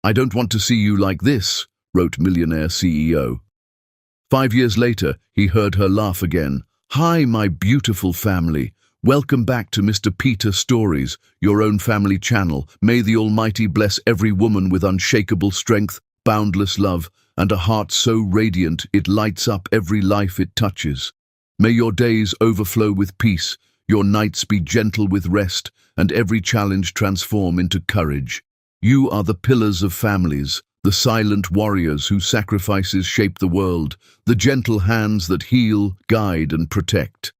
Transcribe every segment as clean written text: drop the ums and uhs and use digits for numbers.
"I don't want to see you like this," wrote Millionaire CEO. 5 years later, he heard her laugh again. "Hi, my beautiful family. Welcome back to Mr. Peter Stories, your own family channel. May the Almighty bless every woman with unshakable strength, boundless love, and a heart so radiant it lights up every life it touches. May your days overflow with peace, your nights be gentle with rest, and every challenge transform into courage. You are the pillars of families, the silent warriors whose sacrifices shape the world, the gentle hands that heal, guide, and protect.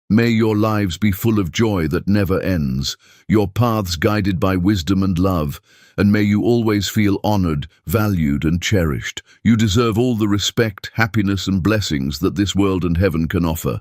May your lives be full of joy that never ends, your paths guided by wisdom and love, and may you always feel honored, valued, and cherished. You deserve all the respect, happiness, and blessings that this world and heaven can offer.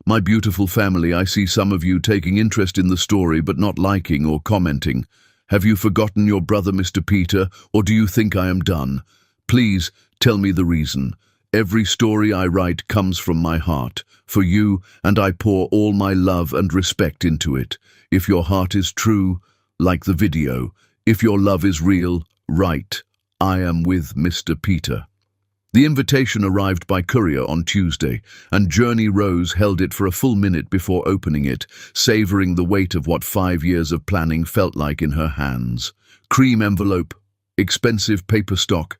My beautiful family, I see some of you taking interest in the story but not liking or commenting. Have you forgotten your brother Mr. Peter, or do you think I am done? Please tell me the reason. Every story I write comes from my heart, for you, and I pour all my love and respect into it. If your heart is true, like the video. If your love is real, write, "I am with Mr. Peter." The invitation arrived by courier on Tuesday, and Journey Rose held it for a full minute before opening it, savoring the weight of what 5 years of planning felt like in her hands. Cream envelope, expensive paper stock,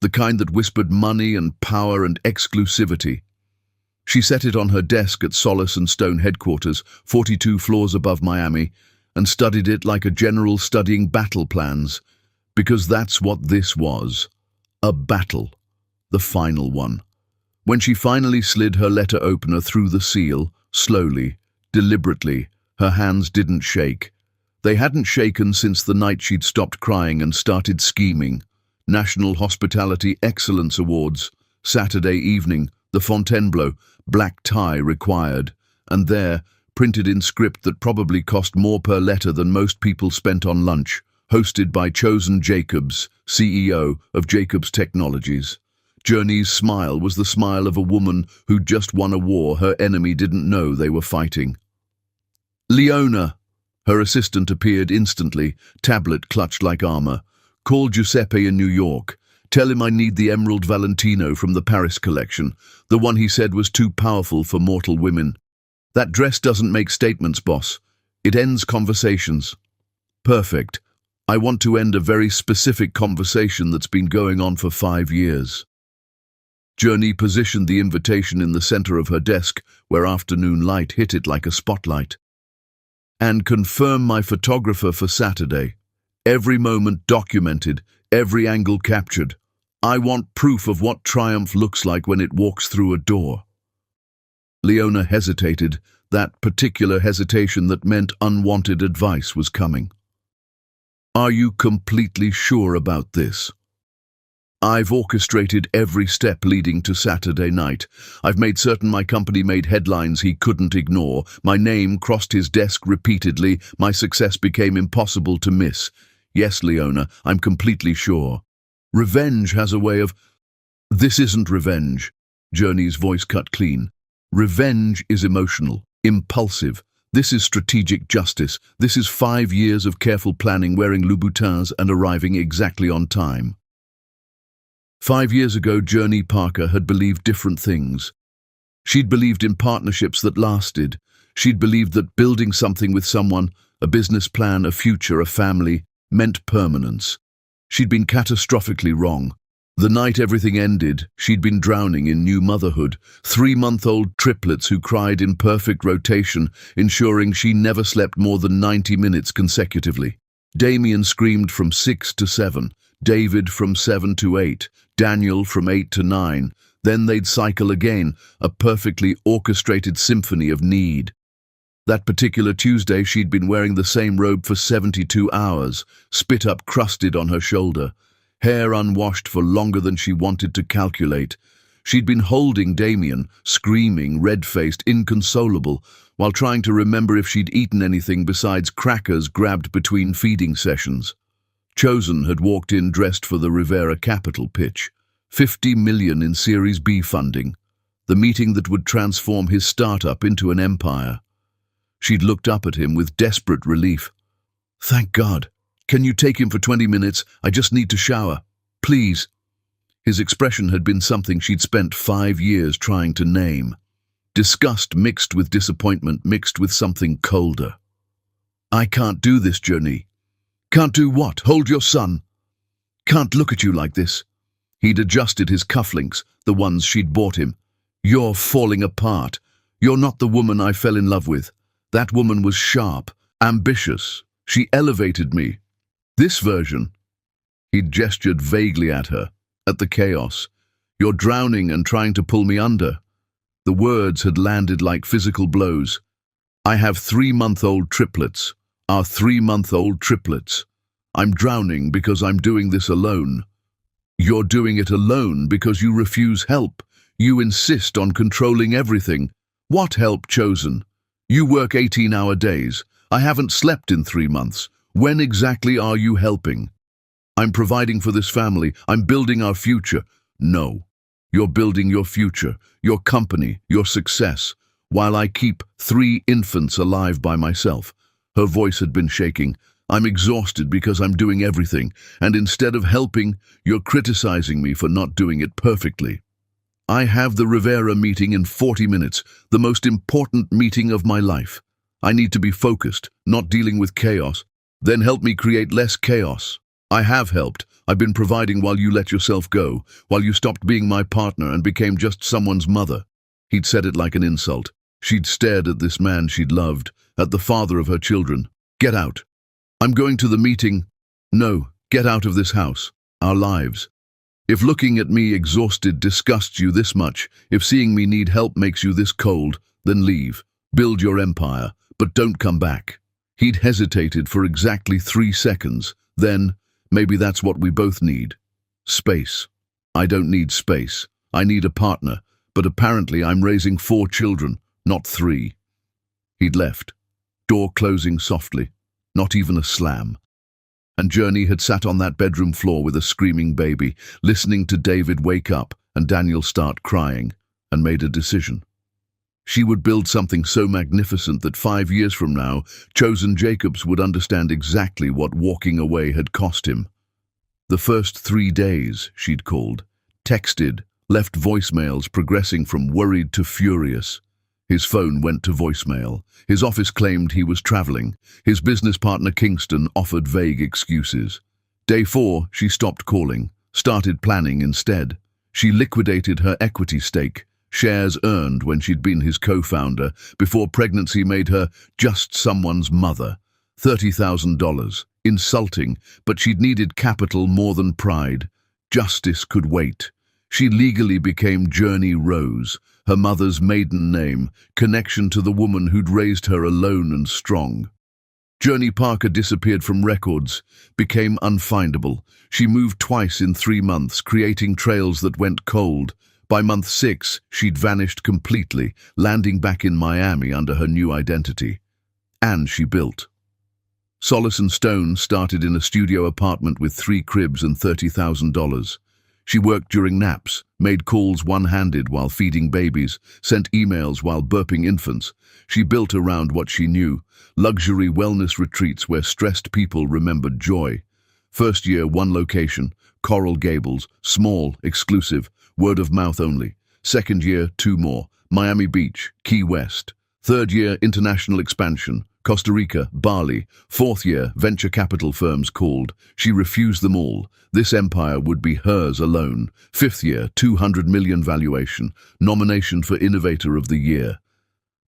the kind that whispered money and power and exclusivity. She set it on her desk at Solace and Stone headquarters, 42 floors above Miami, and studied it like a general studying battle plans, because that's what this was, a battle. The final one. When she finally slid her letter opener through the seal, slowly, deliberately, her hands didn't shake. They hadn't shaken since the night she'd stopped crying and started scheming. National Hospitality Excellence Awards, Saturday evening, the Fontainebleau, black tie required, and there, printed in script that probably cost more per letter than most people spent on lunch, hosted by Chosen Jacobs, CEO of Jacobs Technologies. Journey's smile was the smile of a woman who'd just won a war her enemy didn't know they were fighting. "Leona!" Her assistant appeared instantly, tablet clutched like armor. "Call Giuseppe in New York. Tell him I need the Emerald Valentino from the Paris collection, the one he said was too powerful for mortal women. That dress doesn't make statements, boss. It ends conversations." "Perfect. I want to end a very specific conversation that's been going on for 5 years. Journey positioned the invitation in the center of her desk, where afternoon light hit it like a spotlight. "And confirm my photographer for Saturday. Every moment documented, every angle captured. I want proof of what triumph looks like when it walks through a door." Leona hesitated, that particular hesitation that meant unwanted advice was coming. "Are you completely sure about this?" "I've orchestrated every step leading to Saturday night. I've made certain my company made headlines he couldn't ignore. My name crossed his desk repeatedly. My success became impossible to miss. Yes, Leona, I'm completely sure. Revenge has a way of—" "This isn't revenge." Journey's voice cut clean. "Revenge is emotional, impulsive. This is strategic justice. This is 5 years of careful planning, wearing Louboutins and arriving exactly on time." 5 years ago, Journey Parker had believed different things. She'd believed in partnerships that lasted. She'd believed that building something with someone, a business plan, a future, a family, meant permanence. She'd been catastrophically wrong. The night everything ended, she'd been drowning in new motherhood, 3-month-old triplets who cried in perfect rotation, ensuring she never slept more than 90 minutes consecutively. Damien screamed from 6 to 7, David from 7 to 8, Daniel from 8 to 9. Then they'd cycle again, a perfectly orchestrated symphony of need. That particular Tuesday, she'd been wearing the same robe for 72 hours, spit-up crusted on her shoulder, hair unwashed for longer than she wanted to calculate. She'd been holding Damien, screaming, red-faced, inconsolable, while trying to remember if she'd eaten anything besides crackers grabbed between feeding sessions. Chosen had walked in dressed for the Rivera Capital pitch, 50 million in Series B funding, the meeting that would transform his startup into an empire. She'd looked up at him with desperate relief. "Thank God," Can you take him for 20 minutes? I just need to shower. Please. His expression had been something she'd spent 5 years trying to name. Disgust mixed with disappointment, mixed with something colder. I can't do this, Journey. Can't do what? Hold your son. Can't look at you like this. He'd adjusted his cufflinks, the ones she'd bought him. You're falling apart. You're not the woman I fell in love with. That woman was sharp, ambitious. She elevated me. This version. He'd gestured vaguely at her, at the chaos. You're drowning and trying to pull me under. The words had landed like physical blows. I have 3-month-old triplets. Our 3-month-old triplets. I'm drowning because I'm doing this alone. You're doing it alone because you refuse help. You insist on controlling everything. What help, Chosen? You work 18-hour days. I haven't slept in 3 months. When exactly are you helping? I'm providing for this family. I'm building our future. No. You're building your future, your company, your success, while I keep 3 infants alive by myself. Her voice had been shaking. I'm exhausted because I'm doing everything, and instead of helping, you're criticizing me for not doing it perfectly. I have the Rivera meeting in 40 minutes, the most important meeting of my life. I need to be focused, not dealing with chaos. Then help me create less chaos. I have helped. I've been providing while you let yourself go, while you stopped being my partner and became just someone's mother. He'd said it like an insult. She'd stared at this man she'd loved, at the father of her children. Get out. I'm going to the meeting. No, get out of this house. Our lives. If looking at me exhausted disgusts you this much, if seeing me need help makes you this cold, then leave. Build your empire, but don't come back. He'd hesitated for exactly 3 seconds. Then, maybe that's what we both need. Space. I don't need space. I need a partner, but apparently I'm raising 4 children, not 3. He'd left. Door closing softly. Not even a slam. And Journey had sat on that bedroom floor with a screaming baby, listening to David wake up and Daniel start crying, and made a decision. She would build something so magnificent that 5 years from now, Chosen Jacobs would understand exactly what walking away had cost him. The first 3 days, she'd called, texted, left voicemails progressing from worried to furious. His phone went to voicemail. His office claimed he was traveling. His business partner Kingston offered vague excuses. Day 4, she stopped calling, started planning instead. She liquidated her equity stake, shares earned when she'd been his co-founder, before pregnancy made her just someone's mother. $30,000. Insulting, but she'd needed capital more than pride. Justice could wait. She legally became Journey Rose, her mother's maiden name, connection to the woman who'd raised her alone and strong. Journey Parker disappeared from records, became unfindable. She moved twice in 3 months, creating trails that went cold. By month 6, she'd vanished completely, landing back in Miami under her new identity. And she built. Solace and Stone started in a studio apartment with 3 cribs and $30,000. She worked during naps, made calls one-handed while feeding babies, sent emails while burping infants. She built around what she knew, luxury wellness retreats where stressed people remembered joy. First year, 1 location, Coral Gables, small, exclusive, word of mouth only. Second year, 2 more, Miami Beach, Key West. Third year, international expansion, Costa Rica, Bali. Fourth year, venture capital firms called. She refused them all. This empire would be hers alone. Fifth year, 200 million valuation, nomination for Innovator of the Year.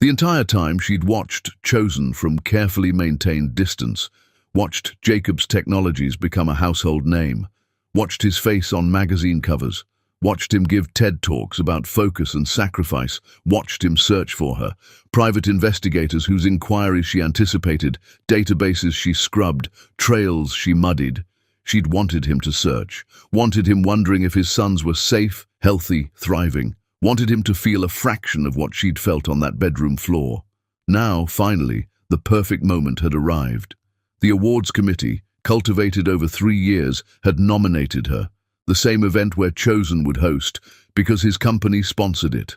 The entire time she'd watched Chosen from carefully maintained distance, watched Jacobs Technologies become a household name, watched his face on magazine covers, watched him give TED Talks about focus and sacrifice, watched him search for her, private investigators whose inquiries she anticipated, databases she scrubbed, trails she muddied. She'd wanted him to search, wanted him wondering if his sons were safe, healthy, thriving, wanted him to feel a fraction of what she'd felt on that bedroom floor. Now, finally, the perfect moment had arrived. The awards committee, cultivated over 3 years, had nominated her, the same event where Chosen would host, because his company sponsored it.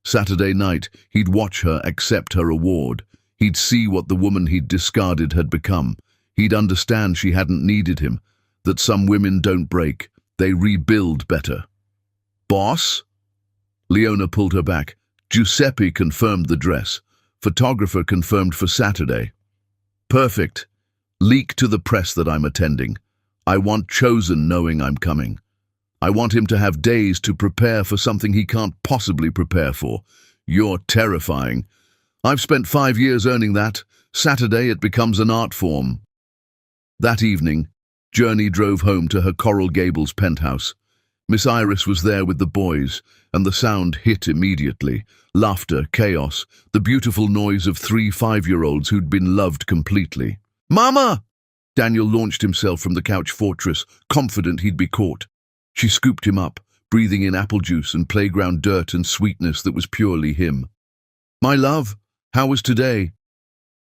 Saturday night, he'd watch her accept her award. He'd see what the woman he'd discarded had become. He'd understand she hadn't needed him, that some women don't break, they rebuild better. Boss? Leona pulled her back. Giuseppe confirmed the dress. Photographer confirmed for Saturday. Perfect. Leak to the press that I'm attending. I want Chosen knowing I'm coming. I want him to have days to prepare for something he can't possibly prepare for. You're terrifying. I've spent 5 years earning that. Saturday it becomes an art form. That evening, Journey drove home to her Coral Gables penthouse. Miss Iris was there with the boys, and the sound hit immediately. Laughter, chaos, the beautiful noise of 3 5-year-olds who'd been loved completely. Mama! Daniel launched himself from the couch fortress, confident he'd be caught. She scooped him up, breathing in apple juice and playground dirt and sweetness that was purely him. My love, how was today?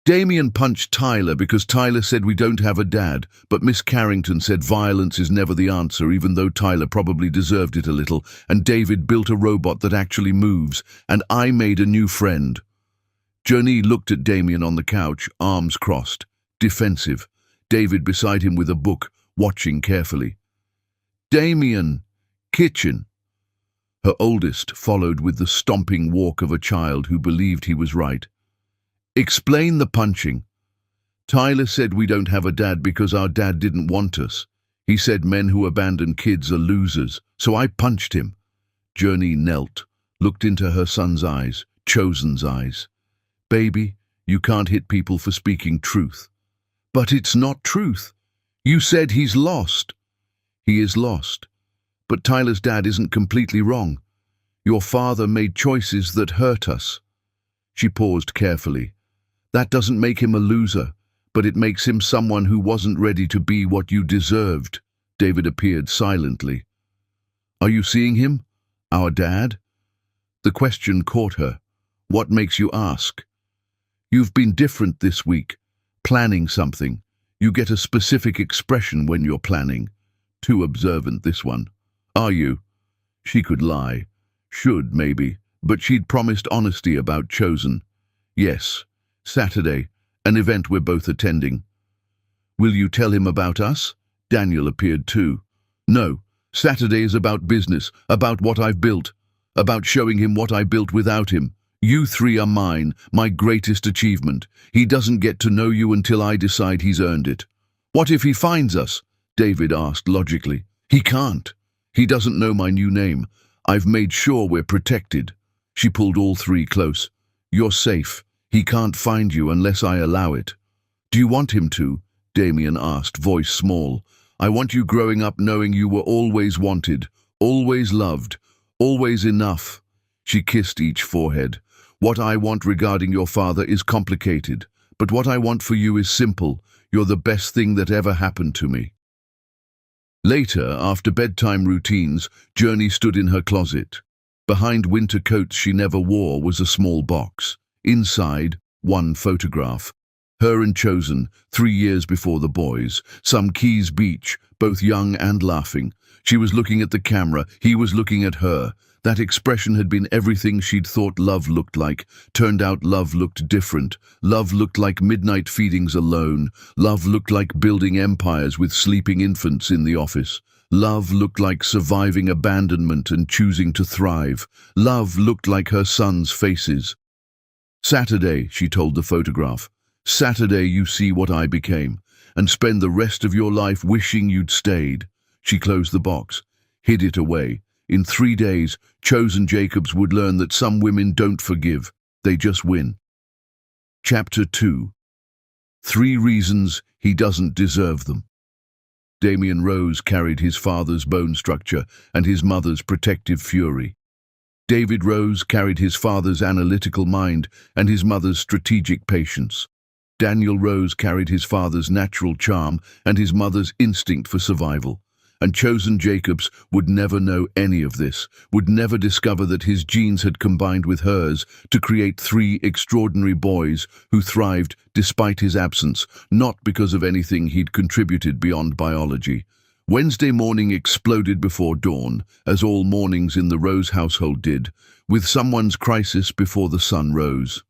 Damien punched Tyler because Tyler said we don't have a dad, but Miss Carrington said violence is never the answer, even though Tyler probably deserved it a little, and David built a robot that actually moves, and I made a new friend. Journey looked at Damien on the couch, arms crossed, defensive. David beside him with a book, watching carefully. Damien, kitchen. Her oldest followed with the stomping walk of a child who believed he was right. Explain the punching. Tyler said we don't have a dad because our dad didn't want us. He said men who abandon kids are losers, so I punched him. Journey knelt, looked into her son's eyes, Chosen's eyes. Baby, you can't hit people for speaking truth. But it's not truth. You said he's lost. He is lost. But Tyler's dad isn't completely wrong. Your father made choices that hurt us. She paused carefully. That doesn't make him a loser, but it makes him someone who wasn't ready to be what you deserved. David appeared silently. Are you seeing him? Our dad? The question caught her. What makes you ask? You've been different this week, planning something. You get a specific expression when you're planning. Too observant, this one. Are you? She could lie. Should, maybe, but she'd promised honesty about Chosen. Yes. Saturday, an event we're both attending. Will you tell him about us? Daniel appeared too. No, Saturday is about business, about what I've built, about showing him what I built without him. You 3 are mine, my greatest achievement. He doesn't get to know you until I decide he's earned it. What if he finds us? David asked logically. He can't. He doesn't know my new name. I've made sure we're protected. She pulled all 3 close. You're safe. He can't find you unless I allow it. Do you want him to? Damien asked, voice small. I want you growing up knowing you were always wanted, always loved, always enough. She kissed each forehead. What I want regarding your father is complicated, but what I want for you is simple. You're the best thing that ever happened to me. Later, after bedtime routines, Journey stood in her closet. Behind winter coats she never wore was a small box. Inside, 1 photograph. Her and Chosen, 3 years before the boys. Some Keys Beach, both young and laughing. She was looking at the camera, he was looking at her. That expression had been everything she'd thought love looked like. Turned out love looked different. Love looked like midnight feedings alone. Love looked like building empires with sleeping infants in the office. Love looked like surviving abandonment and choosing to thrive. Love looked like her sons' faces. Saturday, she told the photograph. Saturday you see what I became, and spend the rest of your life wishing you'd stayed. She closed the box, hid it away. In 3 days, Chosen Jacobs would learn that some women don't forgive, they just win. Chapter 2. 3 reasons he doesn't deserve them. Damien Rose carried his father's bone structure and his mother's protective fury. David Rose carried his father's analytical mind and his mother's strategic patience. Daniel Rose carried his father's natural charm and his mother's instinct for survival. And Chosen Jacobs would never know any of this, would never discover that his genes had combined with hers to create 3 extraordinary boys who thrived despite his absence, not because of anything he'd contributed beyond biology. Wednesday morning exploded before dawn, as all mornings in the Rose household did, with someone's crisis before the sun rose.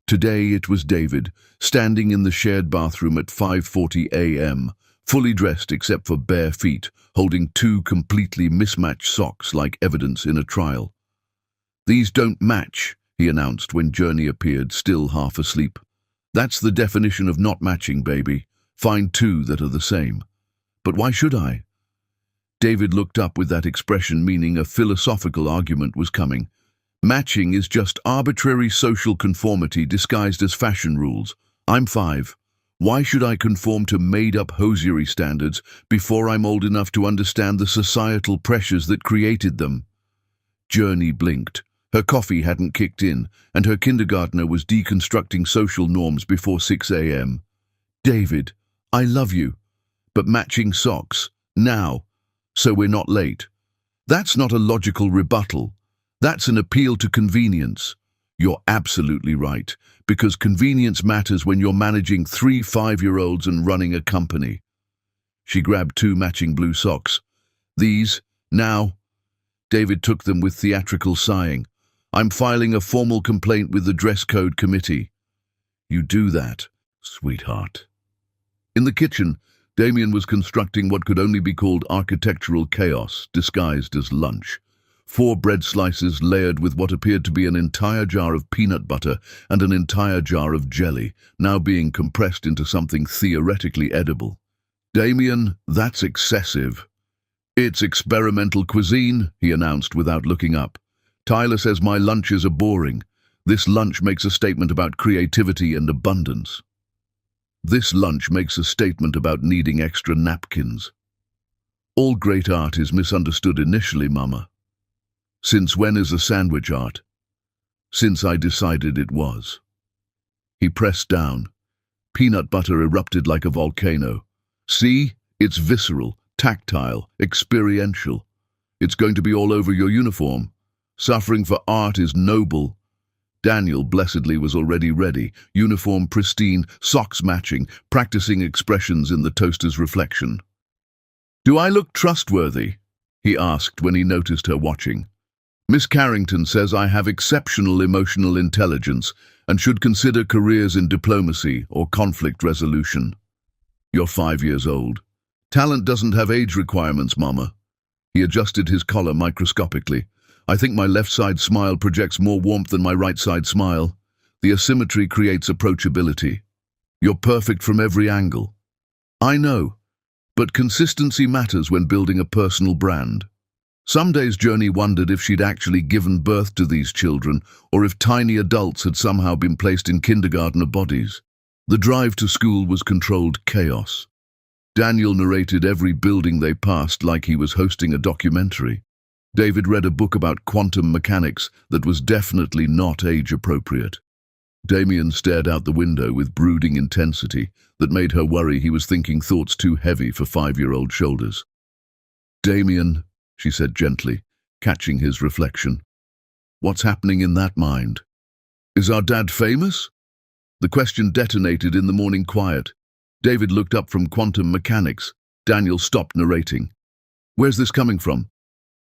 Today it was David, standing in the shared bathroom at 5:40 a.m., fully dressed except for bare feet, holding two completely mismatched socks like evidence in a trial. "These don't match," he announced when Journey appeared, still half asleep. "That's the definition of not matching, baby. Find two that are the same." "But why should I?" David looked up with that expression, meaning a philosophical argument was coming. "Matching is just arbitrary social conformity disguised as fashion rules. I'm 5. Why should I conform to made-up hosiery standards before I'm old enough to understand the societal pressures that created them?" Journey blinked. Her coffee hadn't kicked in, and her kindergartner was deconstructing social norms before 6 a.m. "David, I love you, but matching socks, now, so we're not late. That's not a logical rebuttal. That's an appeal to convenience." "You're absolutely right, because convenience matters when you're managing 3 5-year-olds and running a company." She grabbed 2 matching blue socks. "These, now." David took them with theatrical sighing. "I'm filing a formal complaint with the dress code committee." "You do that, sweetheart." In the kitchen, Damien was constructing what could only be called architectural chaos, disguised as lunch. 4 bread slices layered with what appeared to be an entire jar of peanut butter and an entire jar of jelly, now being compressed into something theoretically edible. "Damien, that's excessive." "It's experimental cuisine," he announced without looking up. "Tyler says my lunches are boring. This lunch makes a statement about creativity and abundance. This lunch makes a statement about needing extra napkins." "All great art is misunderstood initially, Mama." "Since when is a sandwich art?" "Since I decided it was." He pressed down. Peanut butter erupted like a volcano. "See? It's visceral, tactile, experiential. It's going to be all over your uniform. Suffering for art is noble." Daniel, blessedly, was already ready, uniform pristine, socks matching, practicing expressions in the toaster's reflection. "Do I look trustworthy?" he asked when he noticed her watching. "Miss Carrington says I have exceptional emotional intelligence and should consider careers in diplomacy or conflict resolution." "You're 5 years old. Talent doesn't have age requirements, Mama." He adjusted his collar microscopically. "I think my left side smile projects more warmth than my right side smile. The asymmetry creates approachability. You're perfect from every angle." "I know, but consistency matters when building a personal brand." Some days Journey wondered if she'd actually given birth to these children, or if tiny adults had somehow been placed in kindergartner bodies. The drive to school was controlled chaos. Daniel narrated every building they passed like he was hosting a documentary. David read a book about quantum mechanics that was definitely not age-appropriate. Damien stared out the window with brooding intensity that made her worry he was thinking thoughts too heavy for 5-year-old shoulders. "Damien," she said gently, catching his reflection. "What's happening in that mind? Is our dad famous?" The question detonated in the morning quiet. David looked up from quantum mechanics. Daniel stopped narrating. "Where's this coming from?"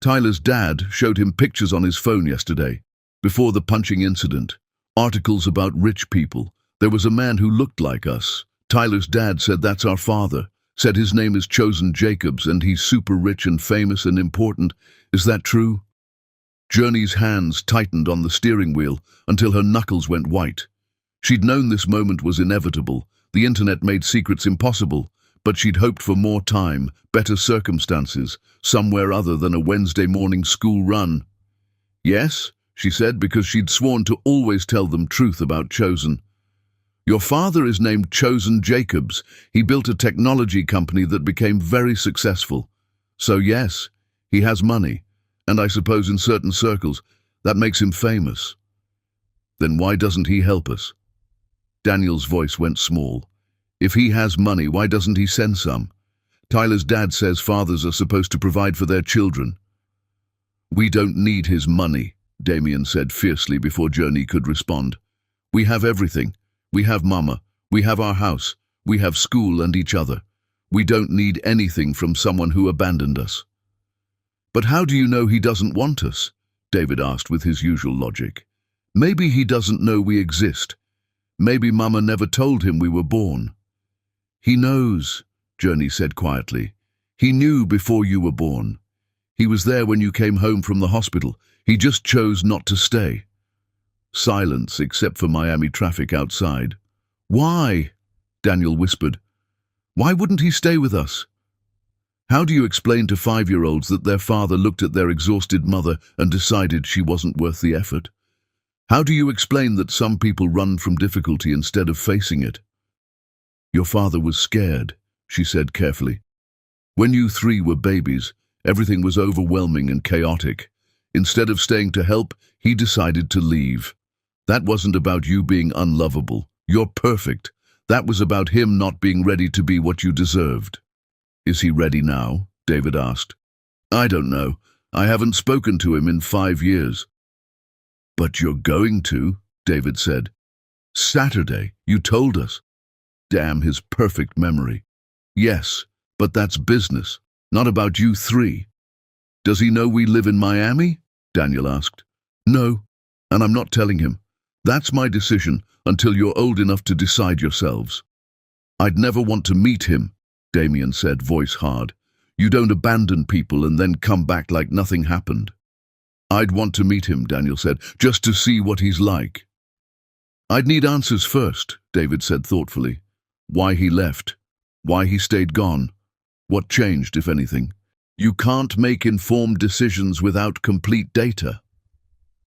"Tyler's dad showed him pictures on his phone yesterday, before the punching incident. Articles about rich people. There was a man who looked like us. Tyler's dad said that's our father. Said his name is Chosen Jacobs and he's super rich and famous and important. Is that true?" Journey's hands tightened on the steering wheel until her knuckles went white. She'd known this moment was inevitable. The internet made secrets impossible, but she'd hoped for more time, better circumstances, somewhere other than a Wednesday morning school run. "Yes," she said, because she'd sworn to always tell them truth about Chosen. "Your father is named Chosen Jacobs. He built a technology company that became very successful. So yes, he has money, and I suppose in certain circles that makes him famous. Then why doesn't he help us?" Daniel's voice went small. "If he has money, why doesn't he send some? Tyler's dad says fathers are supposed to provide for their children." "We don't need his money," Damien said fiercely before Journey could respond. "We have everything. We have Mama. We have our house. We have school and each other. We don't need anything from someone who abandoned us." "But how do you know he doesn't want us?" David asked with his usual logic. "Maybe he doesn't know we exist. Maybe Mama never told him we were born. He knows, Journey said quietly. He knew before you were born. He was there when you came home from the hospital. He just chose not to stay. Silence, except for Miami traffic outside. Why? Daniel whispered. Why wouldn't he stay with us? How do you explain to 5-year-olds that their father looked at their exhausted mother and decided she wasn't worth the effort? How do you explain that some people run from difficulty instead of facing it? Your father was scared, she said carefully. When you 3 were babies, everything was overwhelming and chaotic. Instead of staying to help, he decided to leave. That wasn't about you being unlovable. You're perfect. That was about him not being ready to be what you deserved. Is he ready now? David asked. I don't know. I haven't spoken to him in 5 years. But you're going to, David said. Saturday, you told us. Damn his perfect memory. Yes, but that's business, not about you 3. Does he know we live in Miami? Daniel asked. No, and I'm not telling him. That's my decision until you're old enough to decide yourselves. I'd never want to meet him, Damien said, voice hard. You don't abandon people and then come back like nothing happened. I'd want to meet him, Daniel said, just to see what he's like. I'd need answers first, David said thoughtfully. Why he left, why he stayed gone, what changed, if anything. You can't make informed decisions without complete data.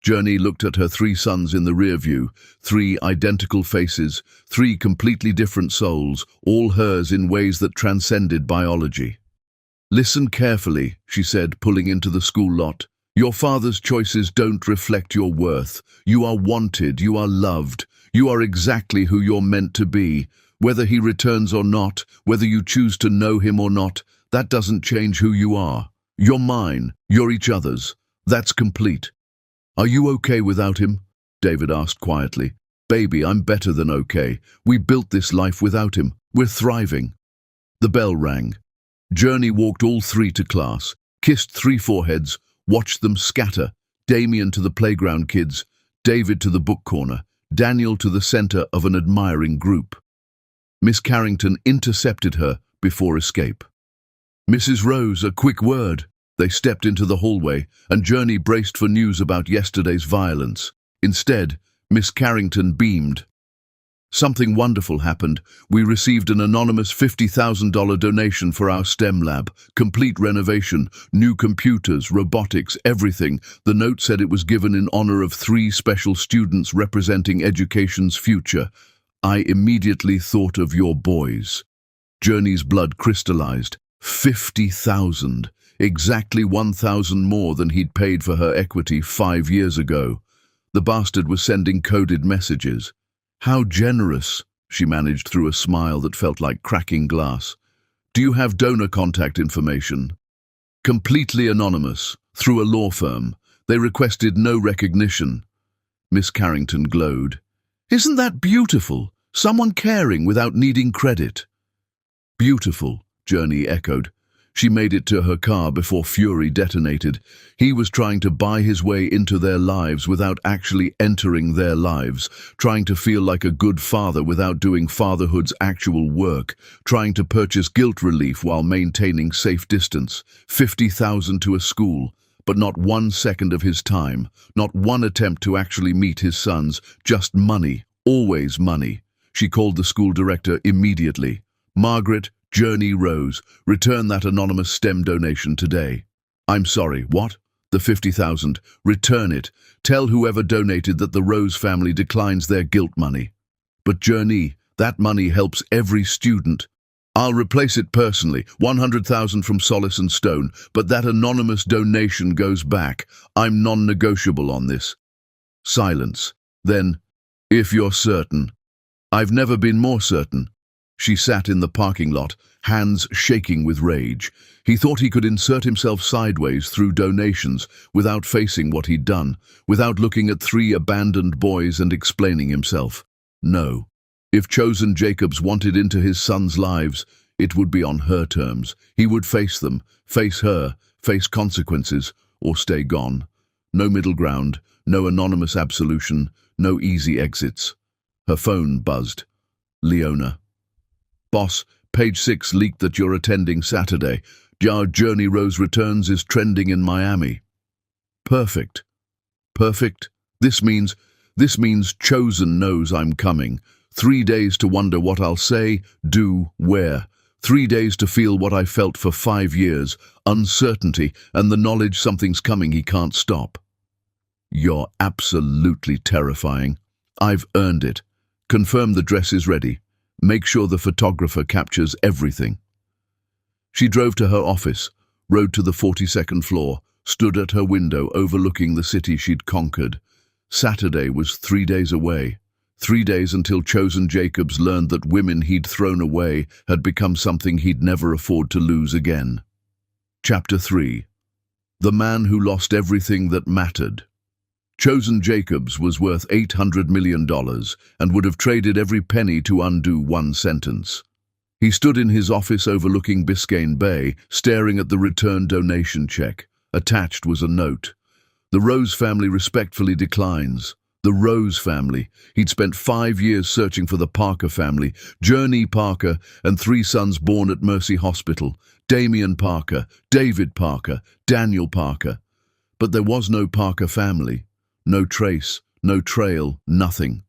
Journey looked at her 3 sons in the rear view, 3 identical faces, 3 completely different souls, all hers in ways that transcended biology. Listen carefully, she said, pulling into the school lot. Your father's choices don't reflect your worth. You are wanted, you are loved, you are exactly who you're meant to be. Whether he returns or not, whether you choose to know him or not, that doesn't change who you are. You're mine, you're each other's. That's complete. Are you okay without him? David asked quietly. Baby, I'm better than okay. We built this life without him. We're thriving. The bell rang. Journey walked all 3 to class, kissed 3 foreheads, watched them scatter, Damien to the playground kids, David to the book corner, Daniel to the center of an admiring group. Miss Carrington intercepted her before escape. Mrs. Rose, a quick word. They stepped into the hallway, and Journey braced for news about yesterday's violence. Instead, Miss Carrington beamed. Something wonderful happened. We received an anonymous $50,000 donation for our STEM lab. Complete renovation, new computers, robotics, everything. The note said it was given in honor of 3 special students representing education's future. I immediately thought of your boys. Journey's blood crystallized. 50,000. Exactly 1,000 more than he'd paid for her equity 5 years ago. The bastard was sending coded messages. How generous, she managed through a smile that felt like cracking glass. Do you have donor contact information? Completely anonymous, through a law firm. They requested no recognition. Miss Carrington glowed. Isn't that beautiful? Someone caring without needing credit. Beautiful, Journey echoed. She made it to her car before fury detonated. He was trying to buy his way into their lives without actually entering their lives, trying to feel like a good father without doing fatherhood's actual work, trying to purchase guilt relief while maintaining safe distance. 50,000 to a school, but not 1 second of his time, not one attempt to actually meet his sons, just money, always money. She called the school director immediately. Margaret, Journey Rose, return that anonymous STEM donation today. I'm sorry, what? The 50,000. Return it. Tell whoever donated that the Rose family declines their guilt money. But Journey, that money helps every student. I'll replace it personally, 100,000 from Solace and Stone, but that anonymous donation goes back. I'm non-negotiable on this. Silence. Then, if you're certain. I've never been more certain. She sat in the parking lot, hands shaking with rage. He thought he could insert himself sideways through donations without facing what he'd done, without looking at 3 abandoned boys and explaining himself. No. If Chosen Jacobs wanted into his sons' lives, it would be on her terms. He would face them, face her, face consequences, or stay gone. No middle ground, no anonymous absolution, no easy exits. Her phone buzzed. Leona. Boss, page 6 leaked that you're attending Saturday. Our Journey Rose Returns is trending in Miami. Perfect. Perfect? This means Chosen knows I'm coming. 3 days to wonder what I'll say, do, wear. 3 days to feel what I felt for 5 years, uncertainty and the knowledge something's coming he can't stop. You're absolutely terrifying. I've earned it. Confirm the dress is ready. Make sure the photographer captures everything. She drove to her office, rode to the 42nd floor, stood at her window overlooking the city she'd conquered. Saturday was 3 days away. 3 days until Chosen Jacobs learned that women he'd thrown away had become something he'd never afford to lose again. Chapter 3. The Man Who Lost Everything That Mattered. Chosen Jacobs was worth $800 million and would have traded every penny to undo one sentence. He stood in his office overlooking Biscayne Bay, staring at the return donation check. Attached was a note. The Rose family respectfully declines. The Rose family. He'd spent 5 years searching for the Parker family, Journey Parker, and 3 sons born at Mercy Hospital, Damien Parker, David Parker, Daniel Parker. But there was no Parker family. No trace, no trail, nothing.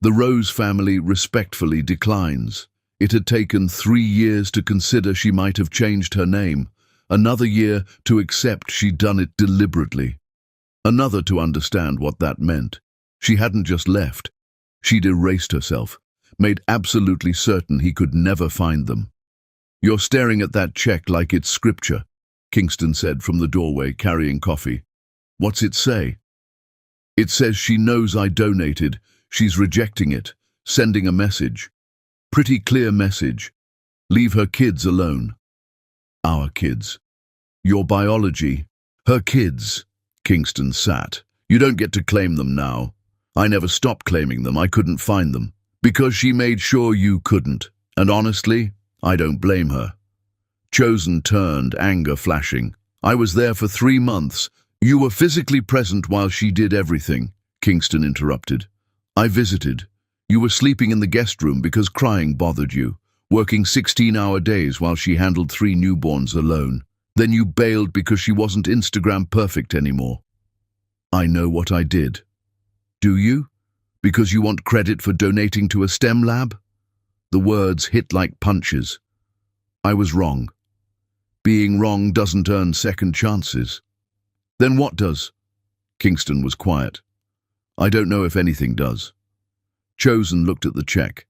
The Rose family respectfully declines. It had taken 3 years to consider she might have changed her name, another year to accept she'd done it deliberately, another to understand what that meant. She hadn't just left. She'd erased herself, made absolutely certain he could never find them. "You're staring at that check like it's scripture," Kingston said from the doorway, carrying coffee. "What's it say?" "It says she knows I donated. She's rejecting it, sending a message. Pretty clear message. Leave her kids alone." "Our kids." "Your biology." "Her kids." Kingston sat. "You don't get to claim them now. I never stopped claiming them. I couldn't find them. Because she made sure you couldn't. And honestly, I don't blame her." Chosen turned, anger flashing. "I was there for 3 months. You were physically present while she did everything," Kingston interrupted. "I visited. You were sleeping in the guest room because crying bothered you, working 16-hour days while she handled 3 newborns alone. Then you bailed because she wasn't Instagram perfect anymore." "I know what I did." "Do you? Because you want credit for donating to a STEM lab?" The words hit like punches. "I was wrong. Being wrong doesn't earn second chances." "Then what does?" Kingston was quiet. "I don't know if anything does." Chosen looked at the check.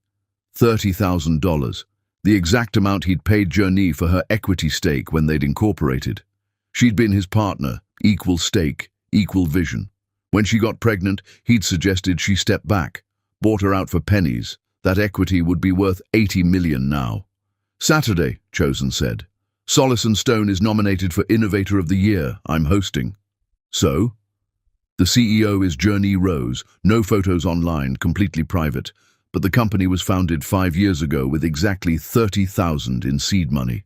$30,000, the exact amount he'd paid Journey for her equity stake when they'd incorporated. She'd been his partner, equal stake, equal vision. When she got pregnant, he'd suggested she step back, bought her out for pennies. That equity would be worth $80 million now. "Saturday," Chosen said. "Solis & Stone is nominated for Innovator of the Year. I'm hosting." "So?" "The CEO is Journey Rose. No photos online, completely private. But the company was founded 5 years ago with exactly $30,000 in seed money."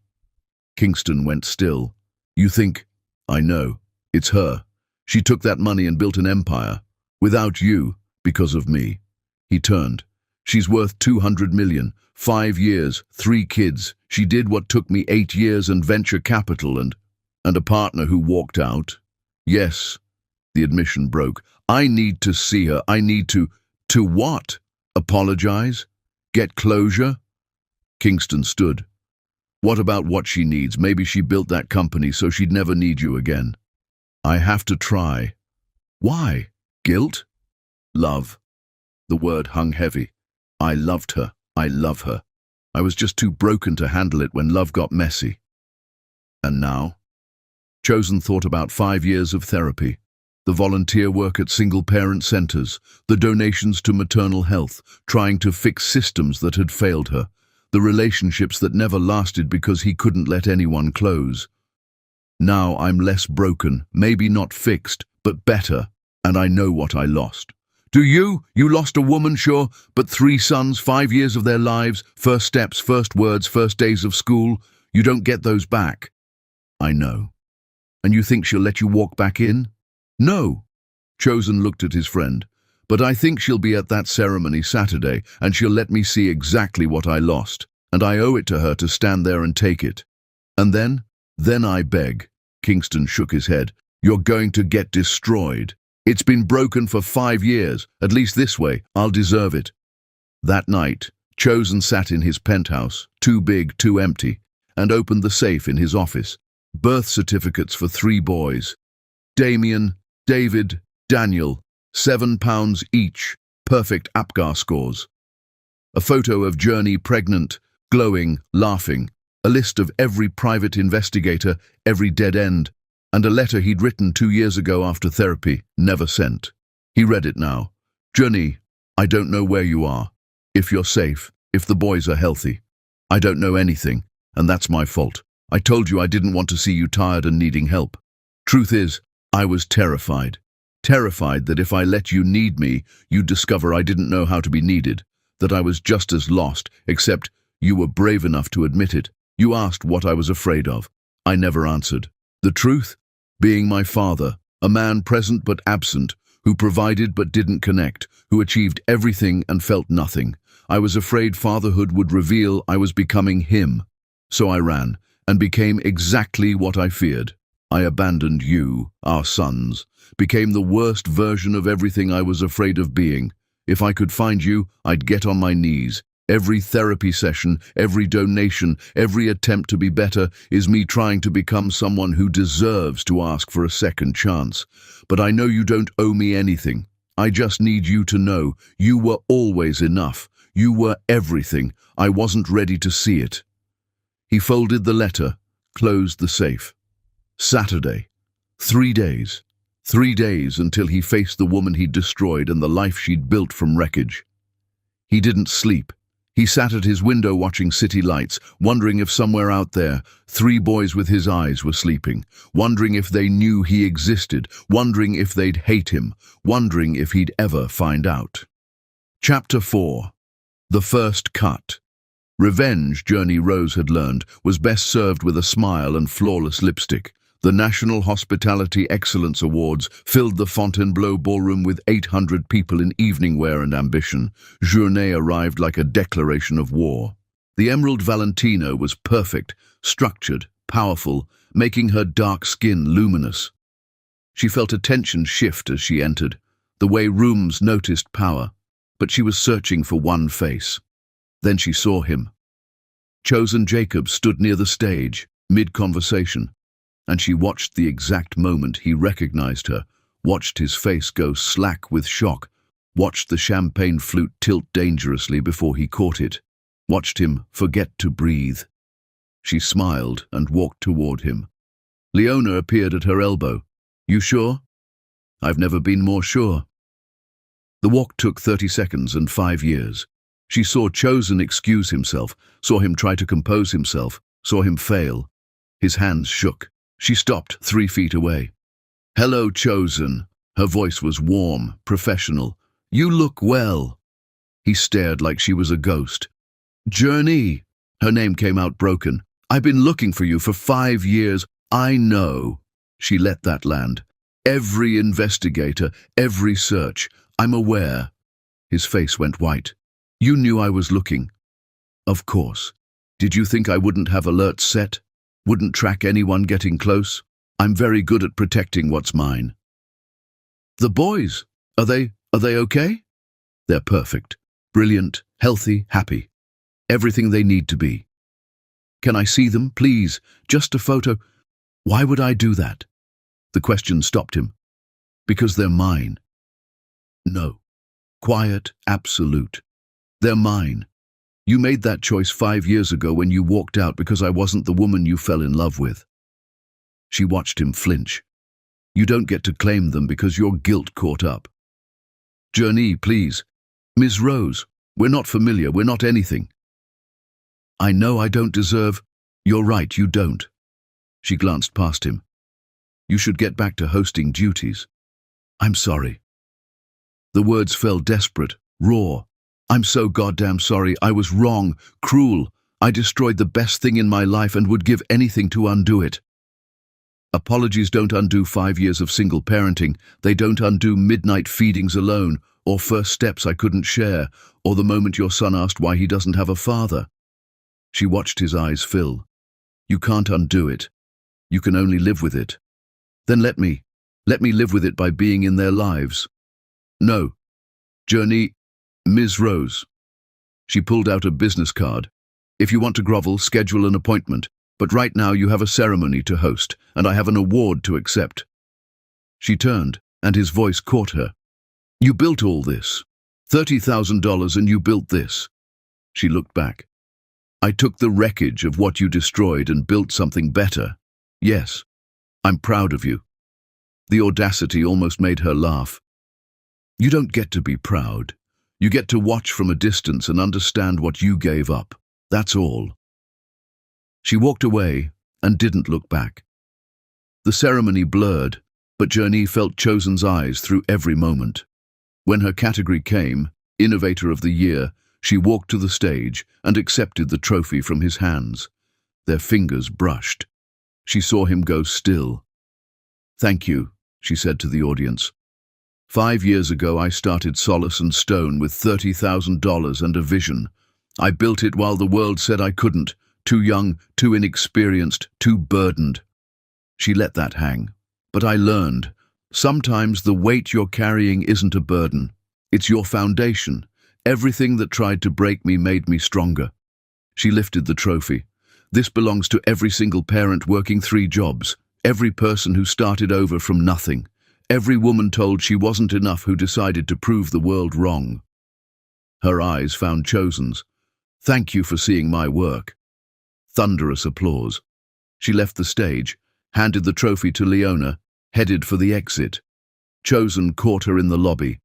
Kingston went still. "You think—" "I know. It's her. She took that money and built an empire. Without you, because of me." He turned. "She's worth $200 million. 5 years, 3 kids. She did what took me 8 years and venture capital and a partner who walked out." "Yes." The admission broke. "I need to see her. I need to—" "To what? Apologize? Get closure?" Kingston stood. "What about what she needs? Maybe she built that company so she'd never need you again." "I have to try." "Why? Guilt?" "Love." The word hung heavy. "I loved her. I love her. I was just too broken to handle it when love got messy." "And now?" Chosen thought about 5 years of therapy. The volunteer work at single-parent centers, the donations to maternal health, trying to fix systems that had failed her, the relationships that never lasted because he couldn't let anyone close. "Now I'm less broken, maybe not fixed, but better, and I know what I lost." "Do you? You lost a woman, sure, but 3 sons, 5 years of their lives, first steps, first words, first days of school. You don't get those back." "I know." "And you think she'll let you walk back in?" "No." Chosen looked at his friend. But I think she'll be at that ceremony Saturday, and she'll let me see exactly what I lost, and I owe it to her to stand there and take it. And then I beg." Kingston shook his head. "You're going to get destroyed. It's been broken for 5 years. At least this way, I'll deserve it." That night, Chosen sat in his penthouse, too big, too empty, and opened the safe in his office. Birth certificates for 3 boys. Damien, David, Daniel, £7 each, perfect APGAR scores. A photo of Journey pregnant, glowing, laughing, a list of every private investigator, every dead end, and a letter he'd written 2 years ago after therapy, never sent. He read it now. "Journey, I don't know where you are. If you're safe, if the boys are healthy. I don't know anything, and that's my fault. I told you I didn't want to see you tired and needing help. Truth is, I was terrified. Terrified that if I let you need me, you'd discover I didn't know how to be needed, that I was just as lost, except you were brave enough to admit it. You asked what I was afraid of. I never answered. The truth? Being my father, a man present but absent, who provided but didn't connect, who achieved everything and felt nothing. I was afraid fatherhood would reveal I was becoming him. So I ran, and became exactly what I feared. I abandoned you, our sons, became the worst version of everything I was afraid of being. If I could find you, I'd get on my knees. Every therapy session, every donation, every attempt to be better is me trying to become someone who deserves to ask for a second chance. But I know you don't owe me anything. I just need you to know you were always enough. You were everything. I wasn't ready to see it." He folded the letter, closed the safe. Saturday. 3 days. 3 days until he faced the woman he'd destroyed and the life she'd built from wreckage. He didn't sleep. He sat at his window watching city lights, wondering if somewhere out there, 3 boys with his eyes were sleeping, wondering if they knew he existed, wondering if they'd hate him, wondering if he'd ever find out. Chapter 4. The First Cut. Revenge, Journey Rose had learned, was best served with a smile and flawless lipstick. The National Hospitality Excellence Awards filled the Fontainebleau ballroom with 800 people in evening wear and ambition. Journey arrived like a declaration of war. The Emerald Valentino was perfect, structured, powerful, making her dark skin luminous. She felt a tension shift as she entered, the way rooms noticed power, but she was searching for one face. Then she saw him. Chosen Jacob stood near the stage, mid-conversation, and she watched the exact moment he recognized her, watched his face go slack with shock, watched the champagne flute tilt dangerously before he caught it, watched him forget to breathe. She smiled and walked toward him. Leona appeared at her elbow. "You sure?" "I've never been more sure." The walk took 30 seconds and 5 years. She saw Chosen excuse himself, saw him try to compose himself, saw him fail. His hands shook. She stopped 3 feet away. "Hello, Chosen." Her voice was warm, professional. "You look well." He stared like she was a ghost. "Journey." Her name came out broken. "I've been looking for you for 5 years. I know." She let that land. "Every investigator, every search. I'm aware." His face went white. "You knew I was looking." "Of course. Did you think I wouldn't have alerts set? Wouldn't track anyone getting close? I'm very good at protecting what's mine." "The boys, are they okay?" "They're perfect. Brilliant, healthy, happy. Everything they need to be." "Can I see them, please? Just a photo." "Why would I do that?" The question stopped him. "Because they're mine." "No. Quiet, absolute. They're mine. You made that choice 5 years ago when you walked out because I wasn't the woman you fell in love with." She watched him flinch. "You don't get to claim them because your guilt caught up." "Journey, please. Ms. Rose, we're not familiar, we're not anything." "I know I don't deserve—" "You're right, you don't." She glanced past him. "You should get back to hosting duties." "I'm sorry." The words fell desperate, raw. "I'm so goddamn sorry. I was wrong, cruel. I destroyed the best thing in my life and would give anything to undo it." Apologies don't undo 5 years of single parenting. They don't undo midnight feedings alone, or first steps I couldn't share, or the moment your son asked why he doesn't have a father. She watched his eyes fill. You can't undo it. You can only live with it. Then let me live with it by being in their lives. No. Journey, Ms. Rose. She pulled out a business card. If you want to grovel, schedule an appointment, but right now you have a ceremony to host, and I have an award to accept. She turned, and his voice caught her. You built all this. $30,000 and you built this. She looked back. I took the wreckage of what you destroyed and built something better. Yes, I'm proud of you. The audacity almost made her laugh. You don't get to be proud. You get to watch from a distance and understand what you gave up. That's all. She walked away and didn't look back. The ceremony blurred, but Journey felt Chosen's eyes through every moment. When her category came, Innovator of the Year, she walked to the stage and accepted the trophy from his hands. Their fingers brushed. She saw him go still. Thank you, she said to the audience. 5 years ago I started Solace and Stone with $30,000 and a vision. I built it while the world said I couldn't, too young, too inexperienced, too burdened. She let that hang. But I learned, sometimes the weight you're carrying isn't a burden. It's your foundation. Everything that tried to break me made me stronger. She lifted the trophy. This belongs to every single parent working 3 jobs, every person who started over from nothing, every woman told she wasn't enough who decided to prove the world wrong. Her eyes found Chosen's. Thank you for seeing my work. Thunderous applause. She left the stage, handed the trophy to Leona, headed for the exit. Chosen caught her in the lobby.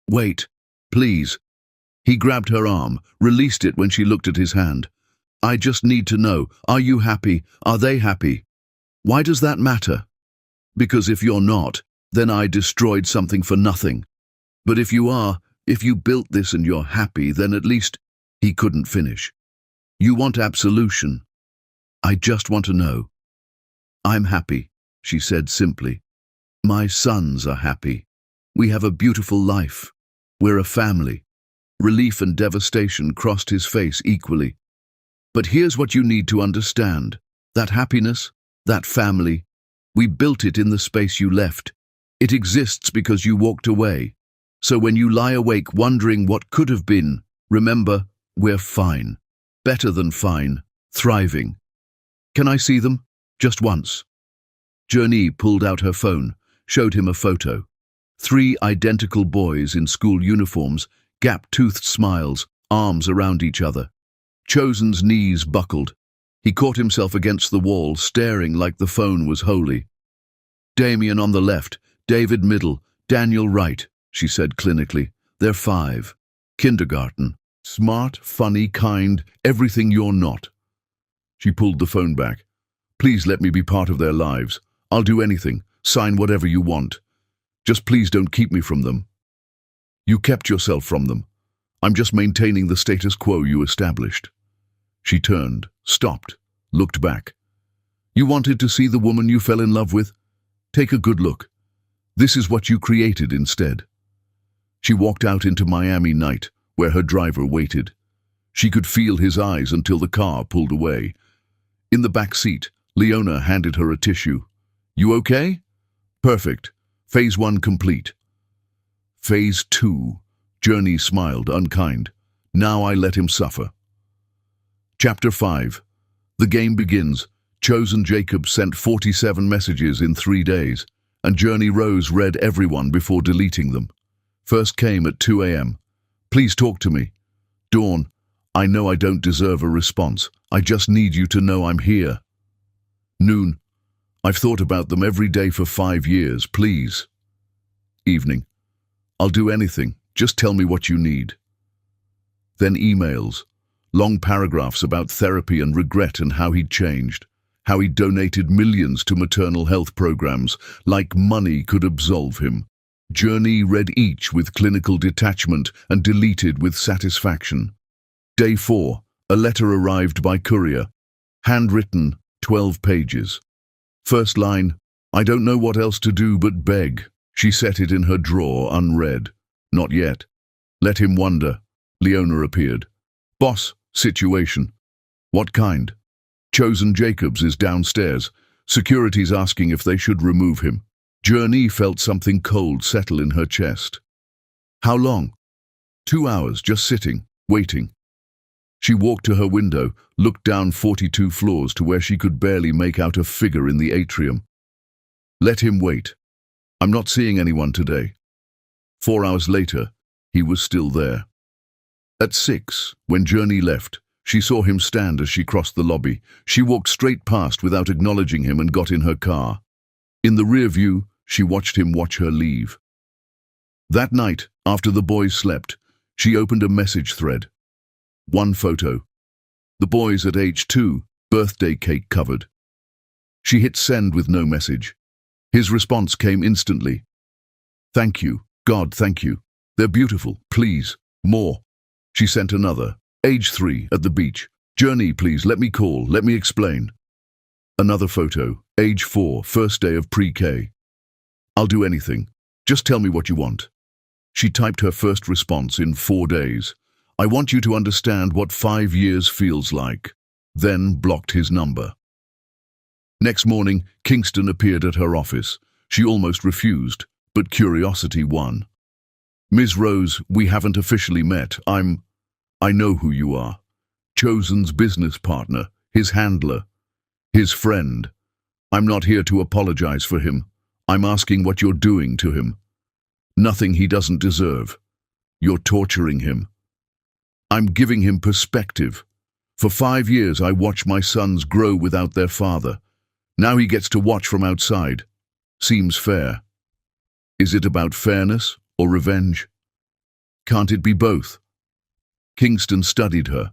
Wait, please. He grabbed her arm, released it when she looked at his hand. I just need to know, are you happy? Are they happy? Why does that matter? Because if you're not, then I destroyed something for nothing. But if you are, if you built this and you're happy, then at least... He couldn't finish. You want absolution. I just want to know. I'm happy, she said simply. My sons are happy. We have a beautiful life. We're a family. Relief and devastation crossed his face equally. But here's what you need to understand. That happiness, that family, we built it in the space you left. It exists because you walked away. So when you lie awake wondering what could have been, remember, we're fine. Better than fine. Thriving. Can I see them? Just once. Journey pulled out her phone, showed him a photo. 3 identical boys in school uniforms, gap-toothed smiles, arms around each other. Chosen's knees buckled. He caught himself against the wall, staring like the phone was holy. Damien on the left, David middle, Daniel right, she said clinically. They're 5. Kindergarten. Smart, funny, kind, everything you're not. She pulled the phone back. Please let me be part of their lives. I'll do anything, sign whatever you want. Just please don't keep me from them. You kept yourself from them. I'm just maintaining the status quo you established. She turned, stopped, looked back. You wanted to see the woman you fell in love with? Take a good look. This is what you created instead. She walked out into Miami night, where her driver waited. She could feel his eyes until the car pulled away. In the back seat, Leona handed her a tissue. You okay? Perfect. Phase 1 complete. Phase 2. Journey smiled, unkind. Now I let him suffer. Chapter 5. The game begins. Chosen Jacob sent 47 messages in 3 days, and Journey Rose read everyone before deleting them. First came at 2 a.m. Please talk to me. Dawn, I know I don't deserve a response. I just need you to know I'm here. Noon, I've thought about them every day for 5 years, please. Evening, I'll do anything. Just tell me what you need. Then emails, long paragraphs about therapy and regret and how he'd changed, how he'd donated millions to maternal health programs, like money could absolve him. Journey read each with clinical detachment and deleted with satisfaction. Day 4, a letter arrived by courier. Handwritten, 12 pages. First line, I don't know what else to do but beg. She set it in her drawer unread. Not yet. Let him wonder. Leona appeared. Boss, situation. What kind? Chosen Jacobs is downstairs. Security's asking if they should remove him. Journey felt something cold settle in her chest. How long? 2 hours, just sitting, waiting. She walked to her window, looked down 42 floors to where she could barely make out a figure in the atrium. Let him wait. I'm not seeing anyone today. 4 hours later, he was still there. At 6, when Journey left, she saw him stand as she crossed the lobby. She walked straight past without acknowledging him and got in her car. In the rear view, she watched him watch her leave. That night, after the boys slept, she opened a message thread. One photo. The boys at age 2, birthday cake covered. She hit send with no message. His response came instantly. Thank you. God, thank you. They're beautiful. Please. More. She sent another. Age 3, at the beach. Journey, please, let me call. Let me explain. Another photo. Age 4, first day of pre-K. I'll do anything. Just tell me what you want. She typed her first response in 4 days. I want you to understand what 5 years feels like. Then blocked his number. Next morning, Kingston appeared at her office. She almost refused, but curiosity won. Ms. Rose, we haven't officially met. I know who you are. Chosen's business partner, his handler, his friend. I'm not here to apologize for him. I'm asking what you're doing to him. Nothing he doesn't deserve. You're torturing him. I'm giving him perspective. For 5 years I watched my sons grow without their father. Now he gets to watch from outside. Seems fair. Is it about fairness or revenge? Can't it be both? Kingston studied her.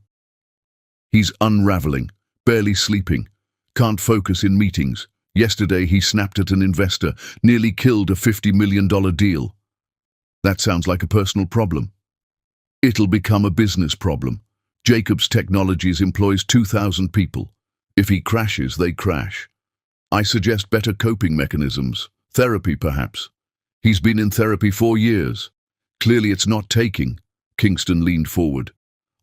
He's unraveling, barely sleeping, can't focus in meetings. Yesterday he snapped at an investor, nearly killed a $50 million deal. That sounds like a personal problem. It'll become a business problem. Jacobs Technologies employs 2,000 people. If he crashes, they crash. I suggest better coping mechanisms. Therapy, perhaps. He's been in therapy 4 years. Clearly it's not taking. Kingston leaned forward.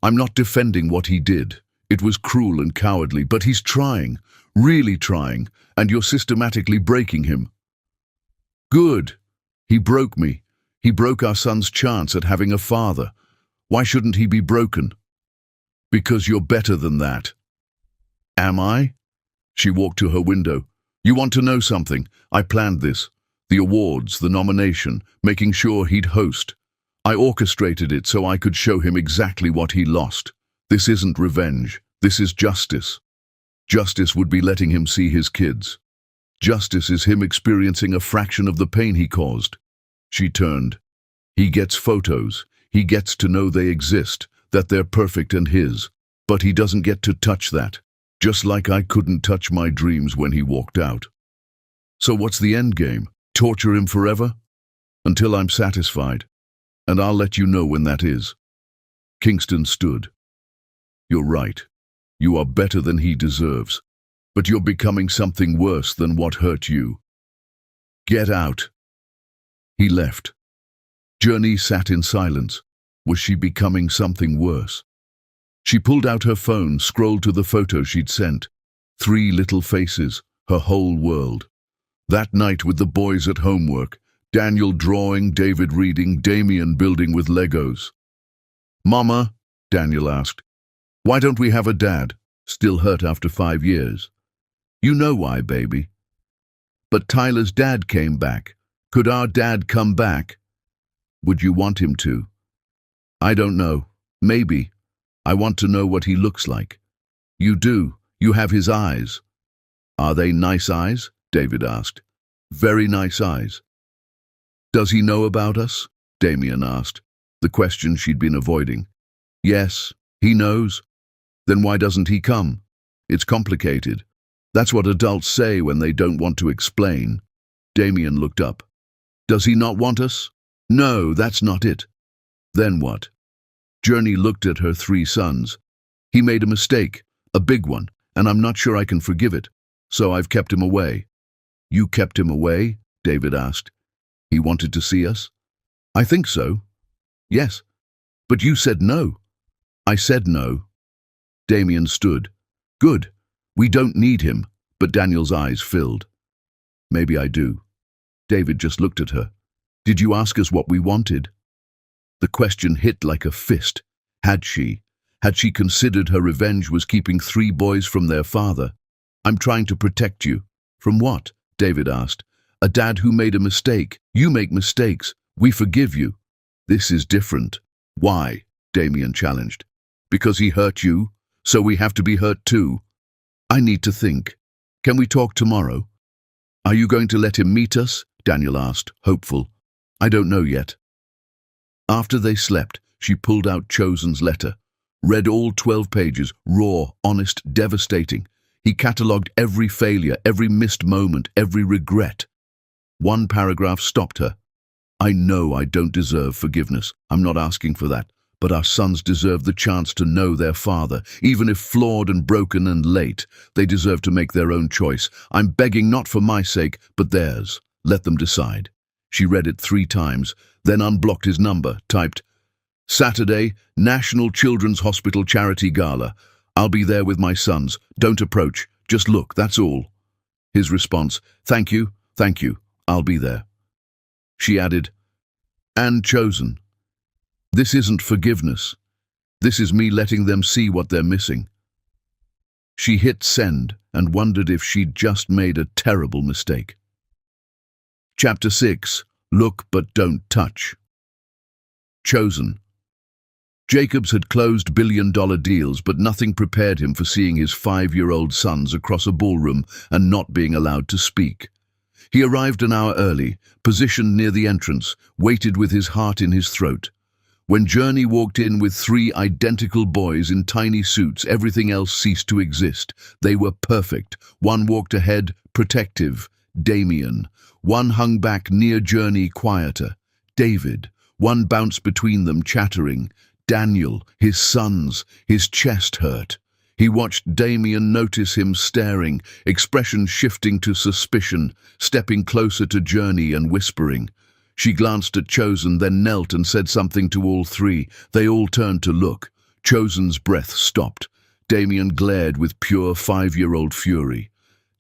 I'm not defending what he did. It was cruel and cowardly, but he's trying, really trying, and you're systematically breaking him. Good. He broke me. He broke our son's chance at having a father. Why shouldn't he be broken? Because you're better than that. Am I? She walked to her window. You want to know something? I planned this. The awards, the nomination, making sure he'd host. I orchestrated it so I could show him exactly what he lost. This isn't revenge. This is justice. Justice would be letting him see his kids. Justice is him experiencing a fraction of the pain he caused. She turned. He gets photos. He gets to know they exist, that they're perfect and his. But he doesn't get to touch that. Just like I couldn't touch my dreams when he walked out. So what's the end game? Torture him forever? Until I'm satisfied. And I'll let you know when that is. Kingston stood. You're right. You are better than he deserves. But you're becoming something worse than what hurt you. Get out. He left. Journey sat in silence. Was she becoming something worse? She pulled out her phone, scrolled to the photo she'd sent. 3 little faces, her whole world. That night with the boys at homework, Daniel drawing, David reading, Damien building with Legos. Mama, Daniel asked, why don't we have a dad? Still hurt after 5 years. You know why, baby. But Tyler's dad came back. Could our dad come back? Would you want him to? I don't know. Maybe. I want to know what he looks like. You do. You have his eyes. Are they nice eyes? David asked. Very nice eyes. Does he know about us? Damien asked, the question she'd been avoiding. Yes, he knows. Then why doesn't he come? It's complicated. That's what adults say when they don't want to explain. Damien looked up. Does he not want us? No, that's not it. Then what? Journey looked at her 3 sons. He made a mistake, a big one, and I'm not sure I can forgive it. So I've kept him away. You kept him away? David asked. He wanted to see us? I think so. Yes, but you said no. I said no. Damien stood. Good. We don't need him. But Daniel's eyes filled. Maybe I do. David just looked at her. Did you ask us what we wanted? The question hit like a fist. Had she? Had she considered her revenge was keeping 3 boys from their father? I'm trying to protect you. From what? David asked. A dad who made a mistake. You make mistakes. We forgive you. This is different. Why? Damien challenged. Because he hurt you, so we have to be hurt too. I need to think. Can we talk tomorrow? Are you going to let him meet us? Daniel asked, hopeful. I don't know yet. After they slept, she pulled out Chosen's letter. Read all 12 pages, raw, honest, devastating. He catalogued every failure, every missed moment, every regret. One paragraph stopped her. I know I don't deserve forgiveness. I'm not asking for that. But our sons deserve the chance to know their father. Even if flawed and broken and late, they deserve to make their own choice. I'm begging not for my sake, but theirs. Let them decide. She read it 3 times, then unblocked his number, typed, Saturday, National Children's Hospital Charity Gala. I'll be there with my sons. Don't approach. Just look, that's all. His response, thank you, I'll be there. She added, and Chosen. This isn't forgiveness. This is me letting them see what they're missing. She hit send and wondered if she'd just made a terrible mistake. Chapter 6. Look but don't touch. Chosen. Jacobs had closed billion-dollar deals, but nothing prepared him for seeing his 5-year-old sons across a ballroom and not being allowed to speak. He arrived an hour early, positioned near the entrance, waited with his heart in his throat. When Journey walked in with 3 identical boys in tiny suits, everything else ceased to exist. They were perfect. One walked ahead, protective, Damien. One hung back near Journey, quieter, David. One bounced between them, chattering, Daniel, his sons. His chest hurt. He watched Damien notice him staring, expression shifting to suspicion, stepping closer to Journey and whispering. She glanced at Chosen, then knelt and said something to all 3. They all turned to look. Chosen's breath stopped. Damien glared with pure 5-year-old fury.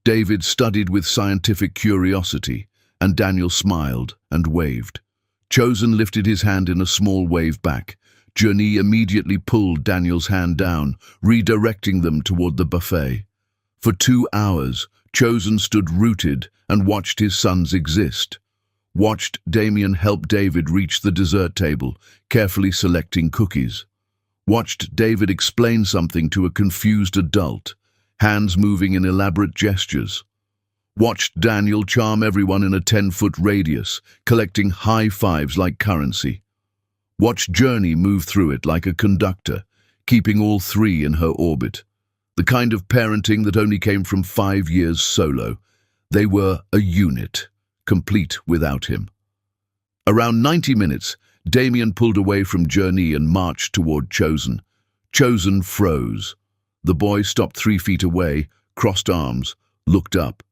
David studied with scientific curiosity, and Daniel smiled and waved. Chosen lifted his hand in a small wave back. Journey immediately pulled Daniel's hand down, redirecting them toward the buffet. For 2 hours, Chosen stood rooted and watched his sons exist. Watched Damien help David reach the dessert table, carefully selecting cookies. Watched David explain something to a confused adult, hands moving in elaborate gestures. Watched Daniel charm everyone in a 10-foot radius, collecting high fives like currency. Watched Journey move through it like a conductor, keeping all 3 in her orbit. The kind of parenting that only came from 5 years solo. They were a unit, complete without him. Around 90 minutes, Damien pulled away from Journey and marched toward Chosen. Chosen froze. The boy stopped 3 feet away, crossed arms, looked up.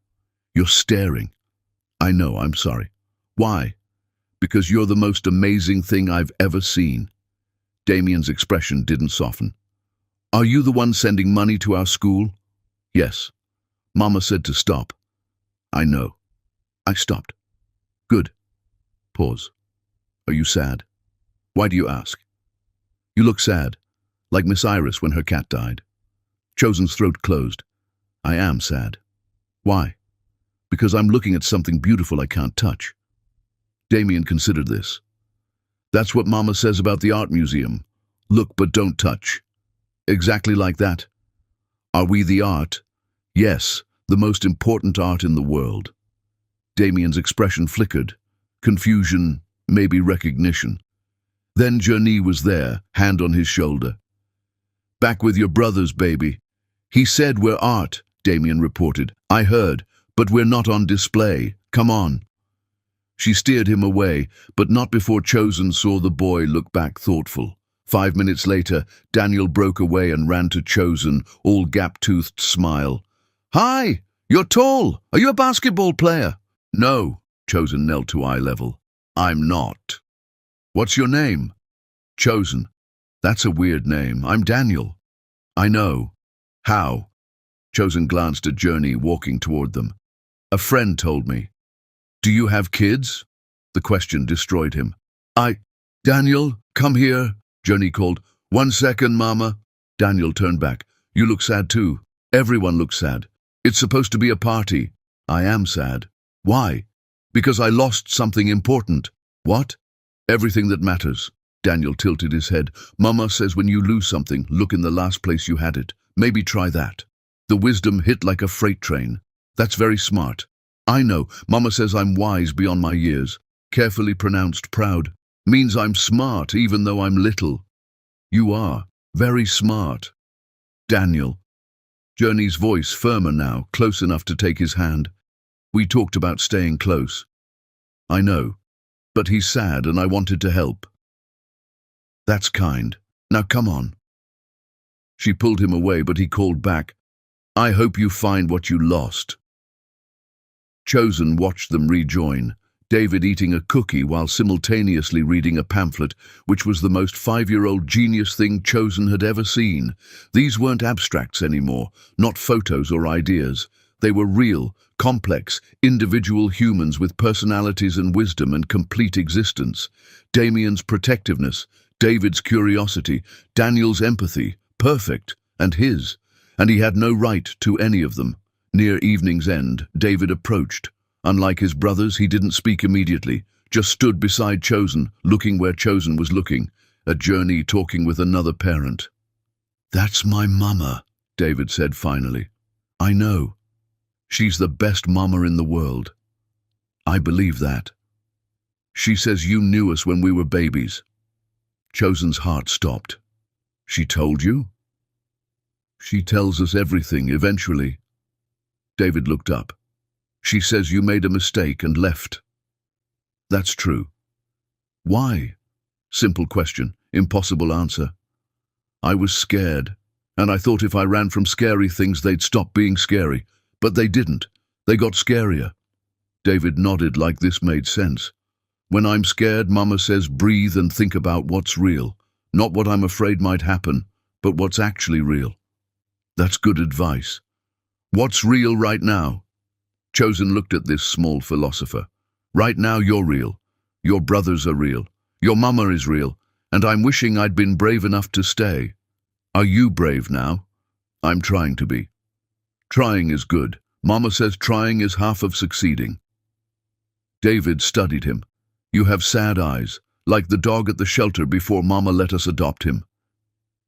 You're staring. I know, I'm sorry. Why? Because you're the most amazing thing I've ever seen. Damien's expression didn't soften. Are you the one sending money to our school? Yes. Mama said to stop. I know. I stopped. Good. Pause. Are you sad? Why do you ask? You look sad, like Miss Iris when her cat died. Chosen's throat closed. I am sad. Why? Because I'm looking at something beautiful I can't touch. Damien considered this. That's what Mama says about the art museum. Look but don't touch. Exactly like that. Are we the art? Yes, the most important art in the world. Damien's expression flickered. Confusion, maybe recognition. Then Journey was there, hand on his shoulder. Back with your brothers, baby. He said we're art, Damien reported. I heard, but we're not on display. Come on. She steered him away, but not before Chosen saw the boy look back thoughtful. 5 minutes later, Daniel broke away and ran to Chosen, all gap-toothed smile. Hi, you're tall. Are you a basketball player? No, Chosen knelt to eye level. I'm not. What's your name? Chosen. That's a weird name. I'm Daniel. I know. How? Chosen glanced at Journey walking toward them. A friend told me. Do you have kids? The question destroyed him. Daniel, come here, Journey called. 1 second, Mama. Daniel turned back. You look sad too. Everyone looks sad. It's supposed to be a party. I am sad. Why? Because I lost something important. What? Everything that matters. Daniel tilted his head. Mama says when you lose something, look in the last place you had it. Maybe try that. The wisdom hit like a freight train. That's very smart. I know. Mama says I'm wise beyond my years. Carefully pronounced proud. Means I'm smart even though I'm little. You are. Very smart. Daniel. Journey's voice firmer now, close enough to take his hand. We talked about staying close. I know. But he's sad and I wanted to help. That's kind. Now come on. She pulled him away, but he called back. I hope you find what you lost. Chosen watched them rejoin, David eating a cookie while simultaneously reading a pamphlet, which was the most 5-year-old genius thing Chosen had ever seen. These weren't abstracts anymore, not photos or ideas. They were real, complex, individual humans with personalities and wisdom and complete existence. Damien's protectiveness, David's curiosity, Daniel's empathy, perfect, and his. And he had no right to any of them. Near evening's end, David approached. Unlike his brothers, he didn't speak immediately, just stood beside Chosen, looking where Chosen was looking, at Journey talking with another parent. That's my mama, David said finally. I know. She's the best mama in the world. I believe that. She says you knew us when we were babies. Chosen's heart stopped. She told you? She tells us everything, eventually. David looked up. She says you made a mistake and left. That's true. Why? Simple question, impossible answer. I was scared, and I thought if I ran from scary things they'd stop being scary, but they didn't. They got scarier. David nodded like this made sense. When I'm scared, Mama says breathe and think about what's real, not what I'm afraid might happen, but what's actually real. That's good advice. What's real right now? Chosen looked at this small philosopher. Right now you're real. Your brothers are real. Your mama is real. And I'm wishing I'd been brave enough to stay. Are you brave now? I'm trying to be. Trying is good. Mama says trying is half of succeeding. David studied him. You have sad eyes, like the dog at the shelter before Mama let us adopt him.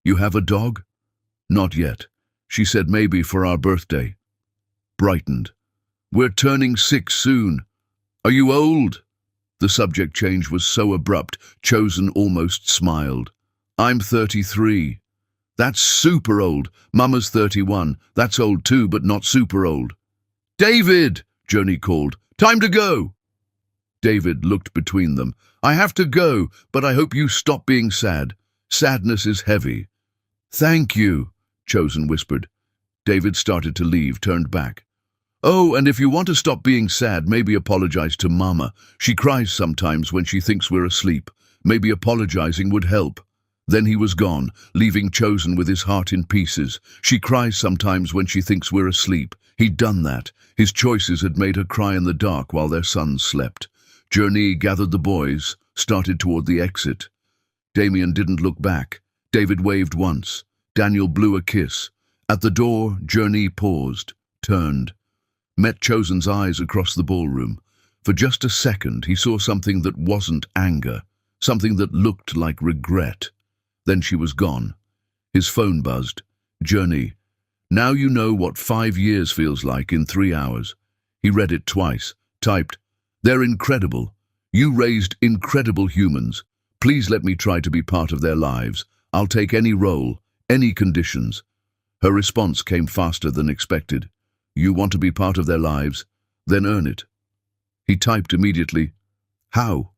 You have a dog? Not yet. She said maybe for our birthday. Brightened. We're turning 6 soon. Are you old? The subject change was so abrupt, Chosen almost smiled. I'm 33. That's super old. Mama's 31. That's old too, but not super old. David, Journey called. Time to go. David looked between them. I have to go, but I hope you stop being sad. Sadness is heavy. Thank you, Chosen whispered. David started to leave, turned back. Oh, and if you want to stop being sad, maybe apologize to Mama. She cries sometimes when she thinks we're asleep. Maybe apologizing would help. Then he was gone, leaving Chosen with his heart in pieces. She cries sometimes when she thinks we're asleep. He'd done that. His choices had made her cry in the dark while their sons slept. Journey gathered the boys, started toward the exit. Damien didn't look back. David waved once. Daniel blew a kiss. At the door, Journey paused, turned. Met Chosen's eyes across the ballroom. For just a second, he saw something that wasn't anger, something that looked like regret. Then she was gone. His phone buzzed. Journey. Now you know what 5 years feels like in 3 hours. He read it twice, typed, They're incredible. You raised incredible humans. Please let me try to be part of their lives. I'll take any role, any conditions. Her response came faster than expected. You want to be part of their lives? Then earn it. He typed immediately. How?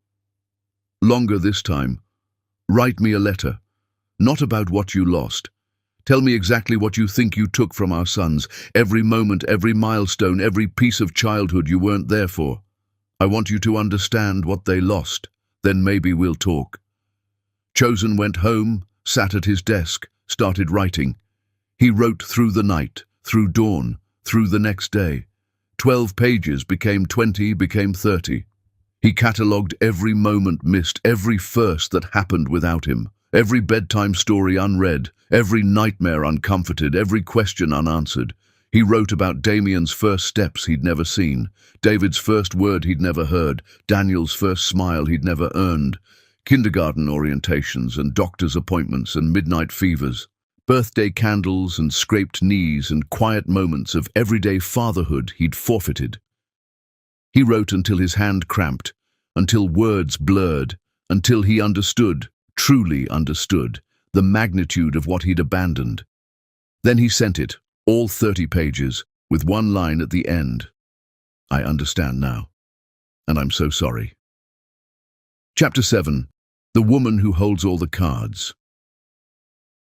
Longer this time. Write me a letter. Not about what you lost. Tell me exactly what you think you took from our sons, every moment, every milestone, every piece of childhood you weren't there for. I want you to understand what they lost. Then maybe we'll talk. Chosen went home, sat at his desk, started writing. He wrote through the night, through dawn, through the next day. 12 pages became 20, became 30. He catalogued every moment missed, every first that happened without him, every bedtime story unread, every nightmare uncomforted, every question unanswered. He wrote about Damien's first steps he'd never seen, David's first word he'd never heard, Daniel's first smile he'd never earned, kindergarten orientations and doctor's appointments and midnight fevers, birthday candles and scraped knees and quiet moments of everyday fatherhood he'd forfeited. He wrote until his hand cramped, until words blurred, until he understood, truly understood, the magnitude of what he'd abandoned. Then he sent it, all 30 pages, with one line at the end. I understand now, and I'm so sorry. Chapter 7. The Woman Who Holds All the Cards.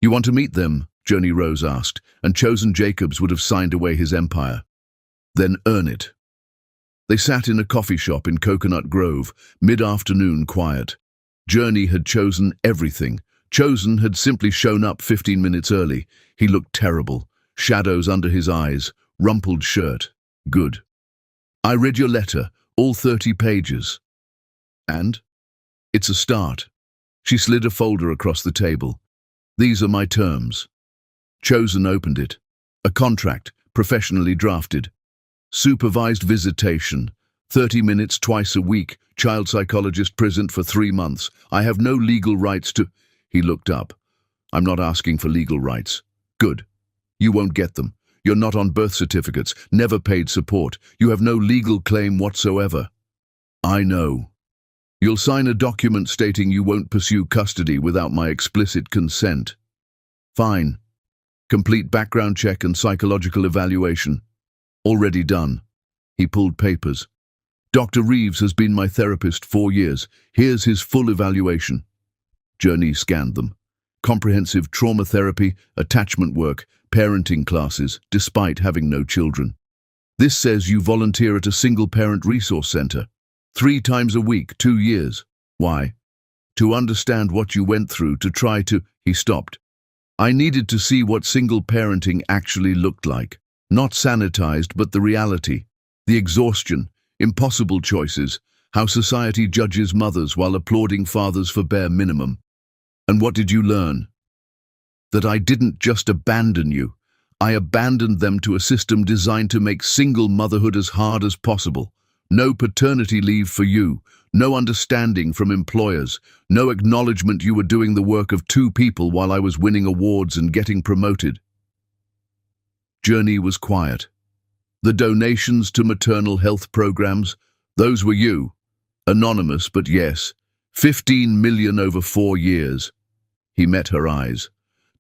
You want to meet them? Journey Rose asked, and Chosen Jacobs would have signed away his empire. Then earn it. They sat in a coffee shop in Coconut Grove, mid-afternoon quiet. Journey had chosen everything. Chosen had simply shown up 15 minutes early. He looked terrible. Shadows under his eyes, rumpled shirt. Good. I read your letter, all 30 pages. And? It's a start. She slid a folder across the table. These are my terms. Chosen opened it. A contract, professionally drafted. Supervised visitation, 30 minutes twice a week, child psychologist present for 3 months. I have no legal rights to... He looked up. I'm not asking for legal rights. Good. You won't get them. You're not on birth certificates, never paid support. You have no legal claim whatsoever. I know. You'll sign a document stating you won't pursue custody without my explicit consent. Fine. Complete background check and psychological evaluation. Already done. He pulled papers. Dr. Reeves has been my therapist 4 years. Here's his full evaluation. Journey scanned them. Comprehensive trauma therapy, attachment work, parenting classes, despite having no children. This says you volunteer at a single-parent resource center. 3 times a week, 2 years. Why? To understand what you went through, to try to... He stopped. I needed to see what single parenting actually looked like. Not sanitized, but the reality. The exhaustion, impossible choices, how society judges mothers while applauding fathers for bare minimum. And what did you learn? That I didn't just abandon you. I abandoned them to a system designed to make single motherhood as hard as possible. No paternity leave for you, no understanding from employers, no acknowledgement you were doing the work of 2 people while I was winning awards and getting promoted. Journey was quiet. The donations to maternal health programs, those were you. Anonymous, but yes. 15 million over 4 years. He met her eyes.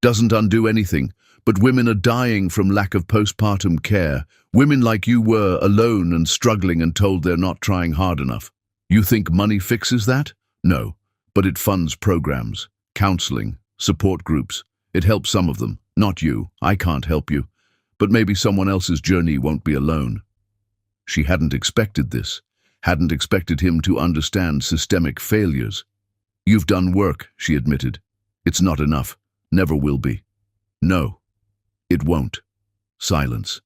Doesn't undo anything, but women are dying from lack of postpartum care. Women like you were, alone and struggling and told they're not trying hard enough. You think money fixes that? No, but it funds programs, counseling, support groups. It helps some of them, not you. I can't help you. But maybe someone else's journey won't be alone. She hadn't expected this, hadn't expected him to understand systemic failures. You've done work, she admitted. It's not enough, never will be. No, it won't. Silence.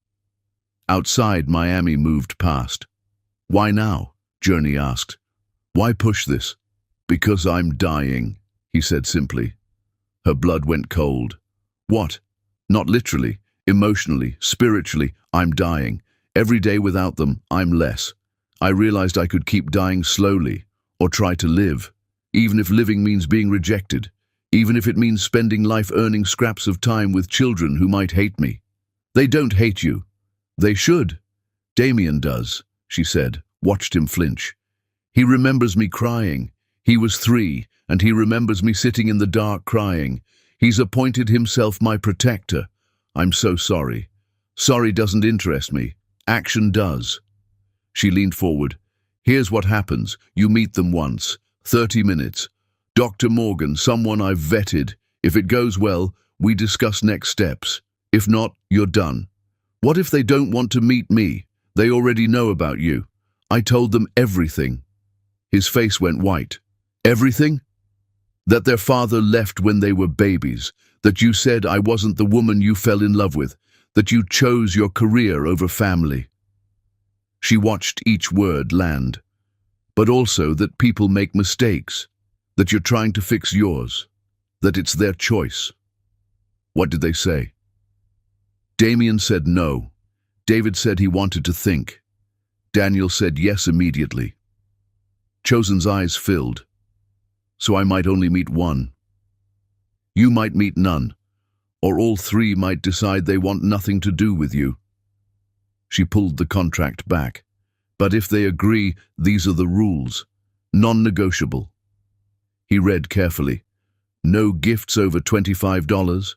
Outside, Miami moved past. Why now? Journey asked. Why push this? Because I'm dying, he said simply. Her blood went cold. What? Not literally. Emotionally, spiritually, I'm dying. Every day without them, I'm less. I realized I could keep dying slowly, or try to live, even if living means being rejected, even if it means spending life earning scraps of time with children who might hate me. They don't hate you. They should. Damien does, she said, watched him flinch. He remembers me crying. He was 3, and he remembers me sitting in the dark crying. He's appointed himself my protector. I'm so sorry. Sorry doesn't interest me. Action does. She leaned forward. Here's what happens. You meet them once. 30 minutes. Dr. Morgan, someone I've vetted. If it goes well, we discuss next steps. If not, you're done. What if they don't want to meet me? They already know about you. I told them everything. His face went white. Everything? That their father left when they were babies, that you said I wasn't the woman you fell in love with, that you chose your career over family. She watched each word land, but also that people make mistakes, that you're trying to fix yours, that it's their choice. What did they say? Damien said no. David said he wanted to think. Daniel said yes immediately. Chosen's eyes filled. So I might only meet one. You might meet none, or all three might decide they want nothing to do with you. She pulled the contract back. But if they agree, these are the rules. Non-negotiable. He read carefully. No gifts over $25.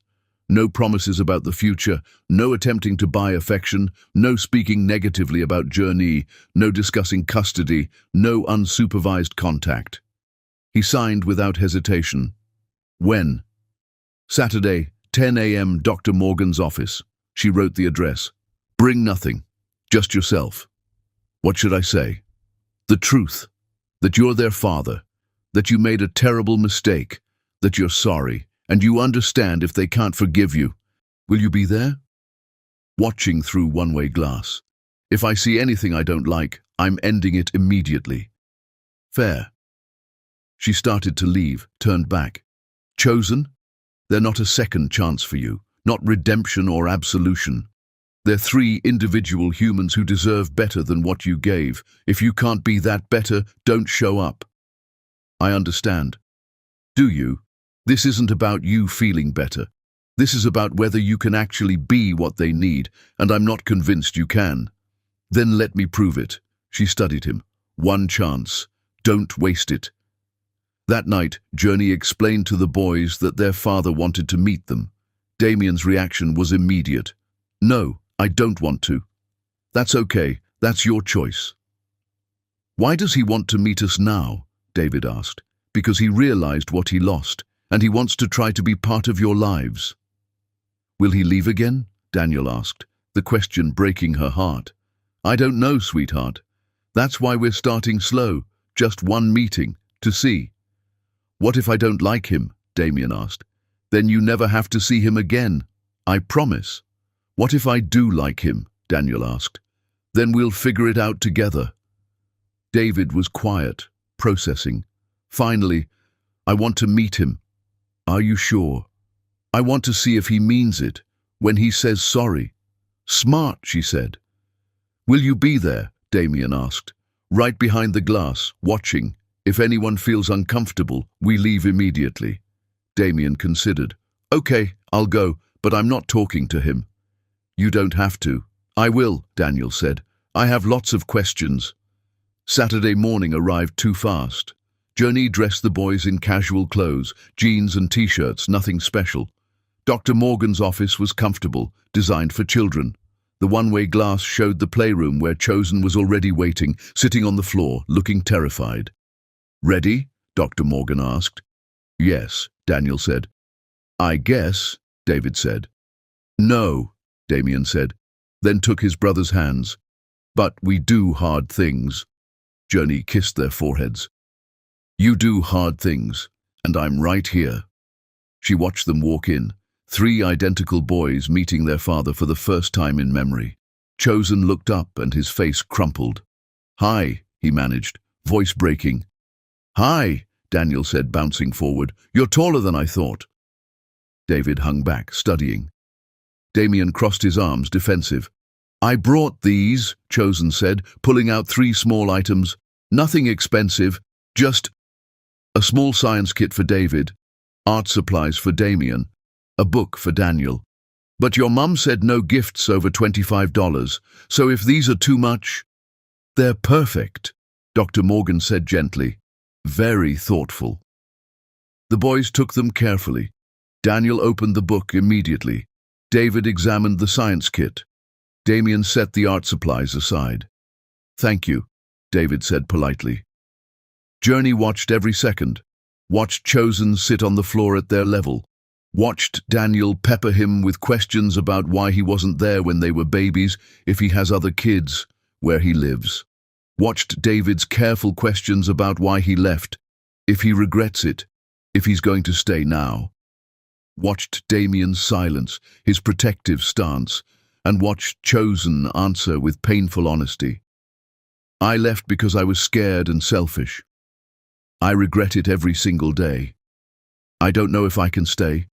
No promises about the future. No attempting to buy affection. No speaking negatively about Journey. No discussing custody. No unsupervised contact. He signed without hesitation. When? Saturday, 10 a.m., Dr. Morgan's office. She wrote the address. Bring nothing. Just yourself. What should I say? The truth. That you're their father. That you made a terrible mistake. That you're sorry. And you understand if they can't forgive you. Will you be there? Watching through one-way glass. If I see anything I don't like, I'm ending it immediately. Fair. She started to leave, turned back. Chosen? They're not a second chance for you. Not redemption or absolution. They're three individual humans who deserve better than what you gave. If you can't be that better, don't show up. I understand. Do you? This isn't about you feeling better. This is about whether you can actually be what they need, and I'm not convinced you can. Then let me prove it. She studied him. One chance. Don't waste it. That night, Journey explained to the boys that their father wanted to meet them. Damien's reaction was immediate. No, I don't want to. That's okay. That's your choice. Why does he want to meet us now? David asked. Because he realized what he lost, and he wants to try to be part of your lives. Will he leave again? Daniel asked, the question breaking her heart. I don't know, sweetheart. That's why we're starting slow, just one meeting, to see. What if I don't like him? Damien asked. Then you never have to see him again. I promise. What if I do like him? Daniel asked. Then we'll figure it out together. David was quiet, processing. Finally, I want to meet him. Are you sure? I want to see if he means it, when he says sorry. Smart, she said. Will you be there? Damien asked. Right behind the glass, watching. If anyone feels uncomfortable, we leave immediately. Damien considered. Okay, I'll go, but I'm not talking to him. You don't have to. I will, Daniel said. I have lots of questions. Saturday morning arrived too fast. Journey dressed the boys in casual clothes, jeans and t-shirts, nothing special. Dr. Morgan's office was comfortable, designed for children. The one-way glass showed the playroom where Chosen was already waiting, sitting on the floor, looking terrified. Ready? Dr. Morgan asked. Yes, Daniel said. I guess, David said. No, Damien said, then took his brother's hands. But we do hard things. Journey kissed their foreheads. You do hard things, and I'm right here. She watched them walk in, three identical boys meeting their father for the first time in memory. Chosen looked up and his face crumpled. Hi, he managed, voice breaking. Hi, Daniel said, bouncing forward. You're taller than I thought. David hung back, studying. Damien crossed his arms, defensive. I brought these, Chosen said, pulling out 3 small items. Nothing expensive, just a small science kit for David, art supplies for Damien, a book for Daniel. But your mum said no gifts over $25, so if these are too much, they're perfect, Dr. Morgan said gently, very thoughtful. The boys took them carefully. Daniel opened the book immediately. David examined the science kit. Damien set the art supplies aside. Thank you, David said politely. Journey watched every second, watched Chosen sit on the floor at their level, watched Daniel pepper him with questions about why he wasn't there when they were babies, if he has other kids, where he lives. Watched David's careful questions about why he left, if he regrets it, if he's going to stay now. Watched Damien's silence, his protective stance, and watched Chosen answer with painful honesty. I left because I was scared and selfish. I regret it every single day. I don't know if I can stay.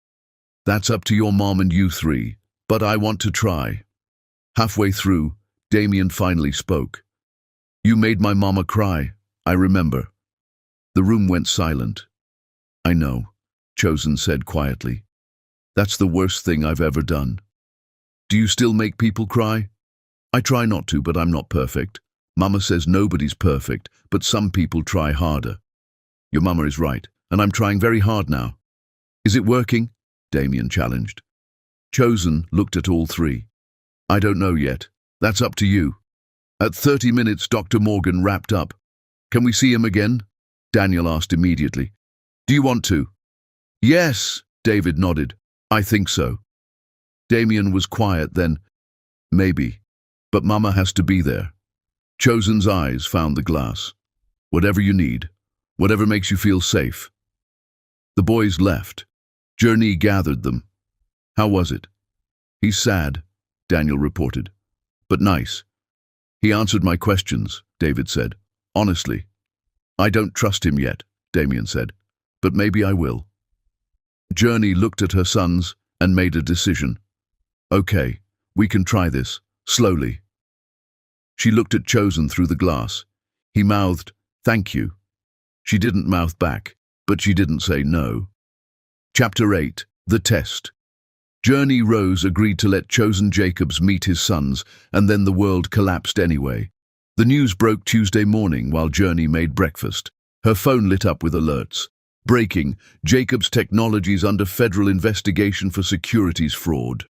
That's up to your mom and you three, but I want to try. Halfway through, Damien finally spoke. You made my mama cry, I remember. The room went silent. I know, Chosen said quietly. That's the worst thing I've ever done. Do you still make people cry? I try not to, but I'm not perfect. Mama says nobody's perfect, but some people try harder. Your mama is right, and I'm trying very hard now. Is it working? Damien challenged. Chosen looked at all three. I don't know yet. That's up to you. At 30 minutes, Dr. Morgan wrapped up. Can we see him again? Daniel asked immediately. Do you want to? Yes, David nodded. I think so. Damien was quiet then. Maybe. But Mama has to be there. Chosen's eyes found the glass. Whatever you need. Whatever makes you feel safe. The boys left. Journey gathered them. How was it? He's sad, Daniel reported. But nice. He answered my questions, David said. Honestly. I don't trust him yet, Damien said. But maybe I will. Journey looked at her sons and made a decision. Okay, we can try this, slowly. She looked at Chosen through the glass. He mouthed, thank you. She didn't mouth back, but she didn't say no. Chapter 8, The Test. Journey Rose agreed to let Chosen Jacobs meet his sons, and then the world collapsed anyway. The news broke Tuesday morning while Journey made breakfast. Her phone lit up with alerts. Breaking, Jacobs Technologies under federal investigation for securities fraud.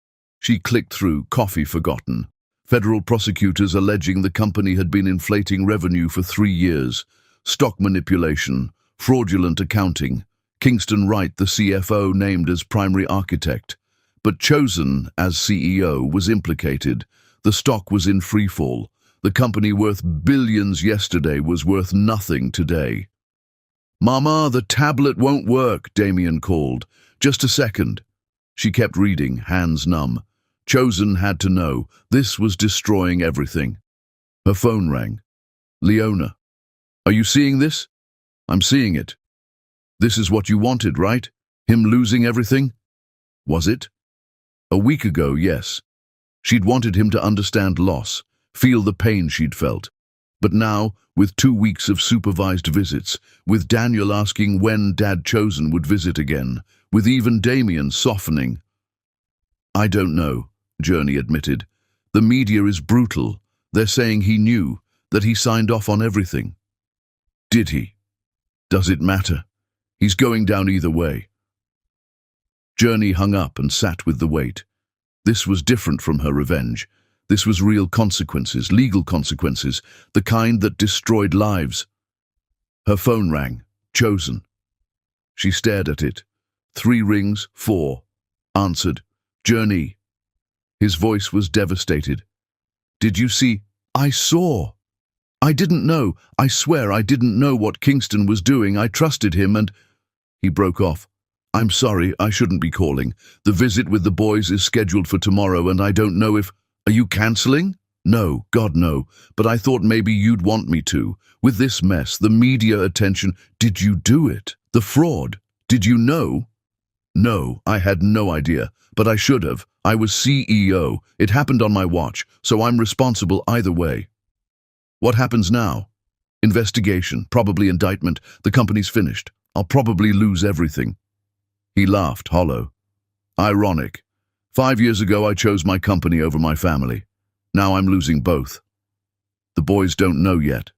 She clicked through, coffee forgotten. Federal prosecutors alleging the company had been inflating revenue for 3 years. Stock manipulation, fraudulent accounting. Kingston Wright, the CFO, named as primary architect. But Chosen, as CEO, was implicated. The stock was in freefall. The company worth billions yesterday was worth nothing today. Mama, the tablet won't work, Damien called. Just a second. She kept reading, hands numb. Chosen had to know. This was destroying everything. Her phone rang. Leona. Are you seeing this? I'm seeing it. This is what you wanted, right? Him losing everything? Was it? A week ago, yes. She'd wanted him to understand loss, feel the pain she'd felt. But now, with 2 weeks of supervised visits, with Daniel asking when Dad Chosen would visit again, with even Damien softening. I don't know, Journey admitted. The media is brutal. They're saying he knew, that he signed off on everything. Did he? Does it matter? He's going down either way. Journey hung up and sat with the weight. This was different from her revenge. This was real consequences, legal consequences, the kind that destroyed lives. Her phone rang. Chosen. She stared at it. 3 rings, 4. Answered. Journey. His voice was devastated. Did you see? I saw. I didn't know. I swear I didn't know what Kingston was doing. I trusted him and... He broke off. I'm sorry, I shouldn't be calling. The visit with the boys is scheduled for tomorrow and I don't know if... Are you cancelling? No, God no, but I thought maybe you'd want me to. With this mess, the media attention, did you do it? The fraud, did you know? No, I had no idea, but I should have. I was CEO. It happened on my watch, so I'm responsible either way. What happens now? Investigation, probably indictment. The company's finished. I'll probably lose everything. He laughed, hollow. Ironic. 5 years ago, I chose my company over my family. Now I'm losing both. The boys don't know yet.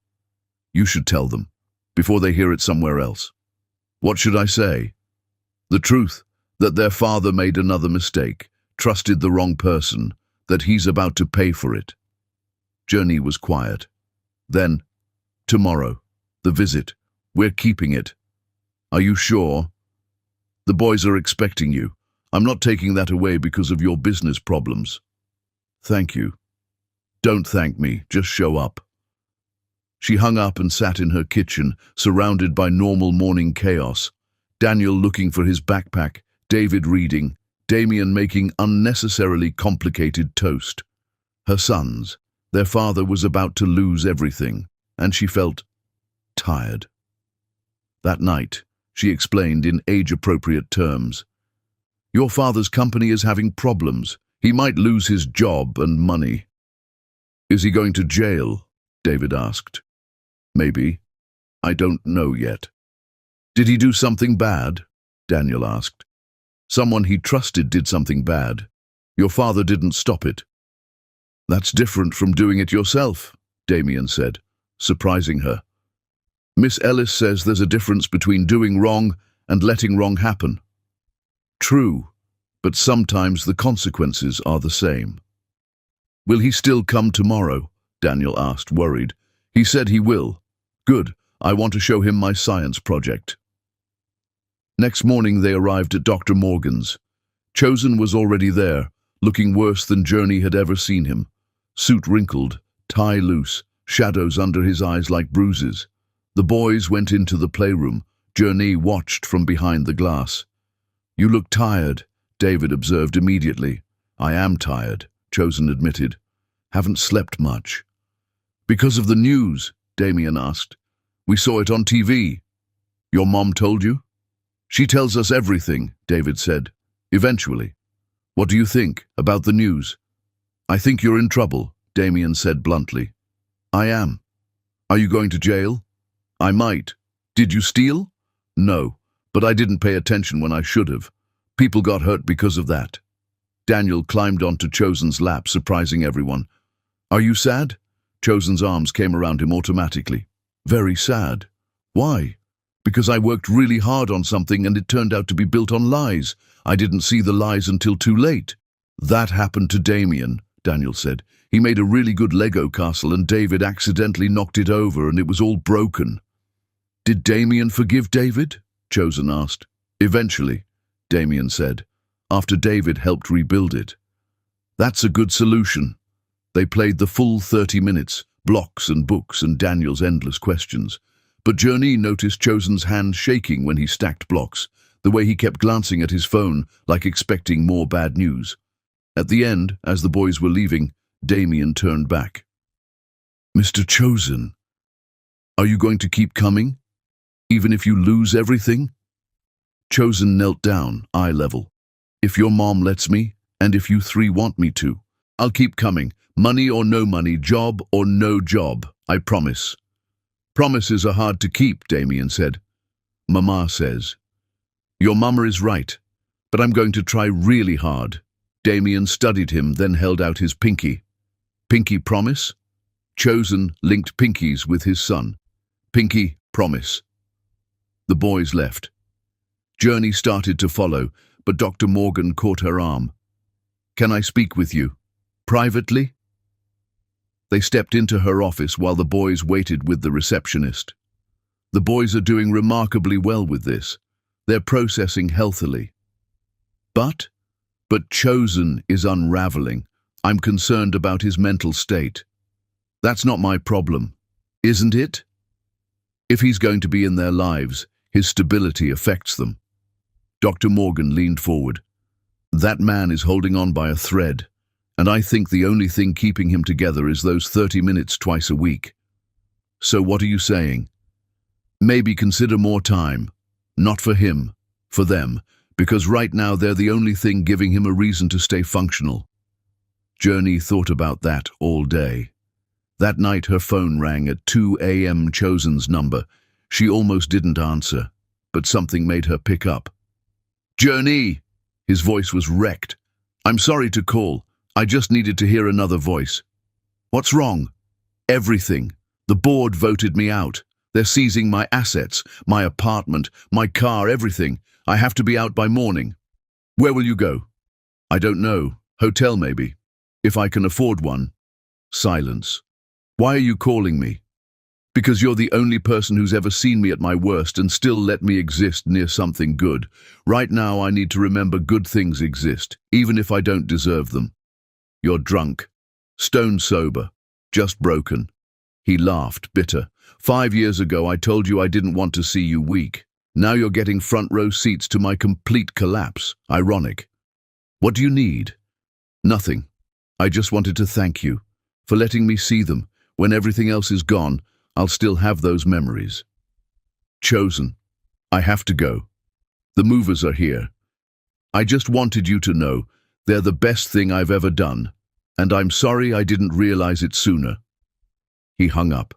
You should tell them, before they hear it somewhere else. What should I say? The truth, that their father made another mistake, trusted the wrong person, that he's about to pay for it. Journey was quiet. Then, tomorrow, the visit. We're keeping it. Are you sure? The boys are expecting you. I'm not taking that away because of your business problems. Thank you. Don't thank me, just show up. She hung up and sat in her kitchen, surrounded by normal morning chaos. Daniel looking for his backpack, David reading, Damien making unnecessarily complicated toast. Her sons, their father was about to lose everything, and she felt tired. That night, she explained in age-appropriate terms, "Your father's company is having problems. He might lose his job and money." "Is he going to jail?" David asked. "Maybe. I don't know yet." "Did he do something bad?" Daniel asked. "Someone he trusted did something bad. Your father didn't stop it." "That's different from doing it yourself," Damien said, surprising her. "Miss Ellis says there's a difference between doing wrong and letting wrong happen." "True, but sometimes the consequences are the same." "Will he still come tomorrow?" Daniel asked, worried. "He said he will." "Good. I want to show him my science project." Next morning they arrived at Dr. Morgan's. Chosen was already there, looking worse than Journey had ever seen him. Suit wrinkled, tie loose, shadows under his eyes like bruises. The boys went into the playroom. Journey watched from behind the glass. "You look tired," David observed immediately. "I am tired," Chosen admitted. "Haven't slept much." "Because of the news?" Damien asked. "We saw it on TV." "Your mom told you?" "She tells us everything," David said. "Eventually." "What do you think about the news?" "I think you're in trouble," Damien said bluntly. "I am." "Are you going to jail?" "I might." "Did you steal?" "No, but I didn't pay attention when I should have. People got hurt because of that." Daniel climbed onto Chosen's lap, surprising everyone. "Are you sad?" Chosen's arms came around him automatically. "Very sad." "Why?" "Because I worked really hard on something and it turned out to be built on lies. I didn't see the lies until too late." "That happened to Damien," Daniel said. "He made a really good Lego castle and David accidentally knocked it over and it was all broken." "Did Damien forgive David?" Chosen asked. "Eventually," Damien said, "after David helped rebuild it." "That's a good solution." They played the full 30 minutes, blocks and books and Daniel's endless questions. But Journey noticed Chosen's hand shaking when he stacked blocks, the way he kept glancing at his phone like expecting more bad news. At the end, as the boys were leaving, Damien turned back. "Mr. Chosen, are you going to keep coming, even if you lose everything?" Chosen knelt down, eye level. "If your mom lets me, and if you three want me to, I'll keep coming. Money or no money, job or no job, I promise." "Promises are hard to keep," Damien said. "Mama says." "Your mama is right, but I'm going to try really hard." Damien studied him, then held out his pinky. "Pinky promise?" Chosen linked pinkies with his son. "Pinky promise." The boys left. Journey started to follow, but Dr. Morgan caught her arm. "Can I speak with you? Privately?" They stepped into her office while the boys waited with the receptionist. "The boys are doing remarkably well with this. They're processing healthily. But Chosen is unraveling. I'm concerned about his mental state." "That's not my problem, isn't it?" "If he's going to be in their lives, his stability affects them." Dr. Morgan leaned forward. "That man is holding on by a thread, and I think the only thing keeping him together is those 30 minutes twice a week." "So what are you saying?" "Maybe consider more time. Not for him, for them, because right now they're the only thing giving him a reason to stay functional." Journey thought about that all day. That night her phone rang at 2 a.m. Chosen's number. She almost didn't answer, but something made her pick up. "Journey!" His voice was wrecked. "I'm sorry to call. I just needed to hear another voice." "What's wrong?" "Everything. The board voted me out. They're seizing my assets, my apartment, my car, everything. I have to be out by morning." "Where will you go?" "I don't know. Hotel maybe. If I can afford one." Silence. "Why are you calling me?" "Because you're the only person who's ever seen me at my worst and still let me exist near something good. Right now I need to remember good things exist, even if I don't deserve them." "You're drunk. Stone sober. Just broken." He laughed, bitter. 5 years ago I told you I didn't want to see you weak. Now you're getting front row seats to my complete collapse. Ironic. What do you need? Nothing. I just wanted to thank you for letting me see them. When everything else is gone, I'll still have those memories. Chosen. I have to go. The movers are here. I just wanted you to know they're the best thing I've ever done, and I'm sorry I didn't realize it sooner. He hung up.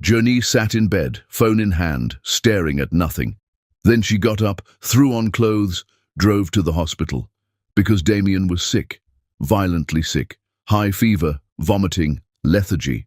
Journey sat in bed, phone in hand, staring at nothing. Then she got up, threw on clothes, drove to the hospital. Because Damien was sick, violently sick, high fever, vomiting, lethargy.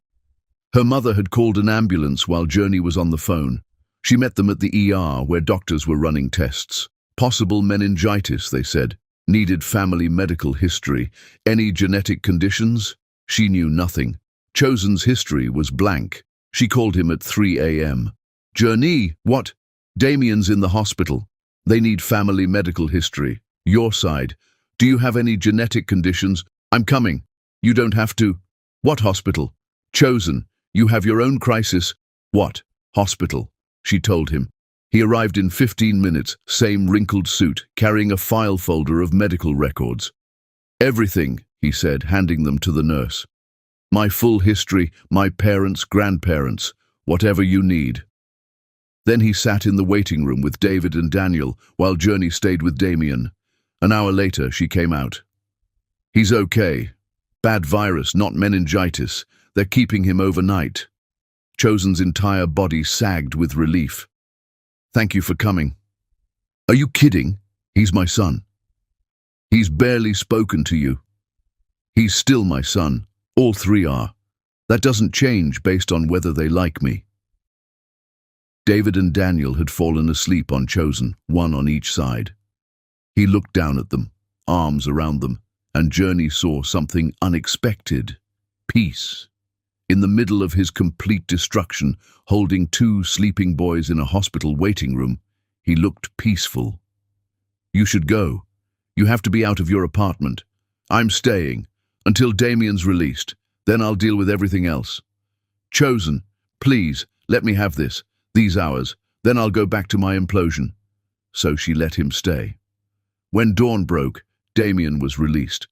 Her mother had called an ambulance while Journey was on the phone. She met them at the ER where doctors were running tests. Possible meningitis, they said. Needed family medical history. Any genetic conditions? She knew nothing. Chosen's history was blank. She called him at 3 a.m. Journey, what? Damien's in the hospital. They need family medical history. Your side. Do you have any genetic conditions? I'm coming. You don't have to. What hospital? Chosen. You have your own crisis. What? Hospital. She told him. He arrived in 15 minutes, same wrinkled suit, carrying a file folder of medical records. Everything, he said, handing them to the nurse. My full history, my parents, grandparents, whatever you need. Then he sat in the waiting room with David and Daniel while Journey stayed with Damien. An hour later, she came out. He's okay. Bad virus, not meningitis. They're keeping him overnight. Chosen's entire body sagged with relief. Thank you for coming. Are you kidding? He's my son. He's barely spoken to you. He's still my son. All three are. That doesn't change based on whether they like me. David and Daniel had fallen asleep on Chosen, one on each side. He looked down at them, arms around them, and Journey saw something unexpected. Peace. In the middle of his complete destruction, holding two sleeping boys in a hospital waiting room, he looked peaceful. You should go. You have to be out of your apartment. I'm staying, until Damien's released. Then I'll deal with everything else. Chosen, please, let me have this, these hours. Then I'll go back to my implosion. So she let him stay. When dawn broke, Damien was released.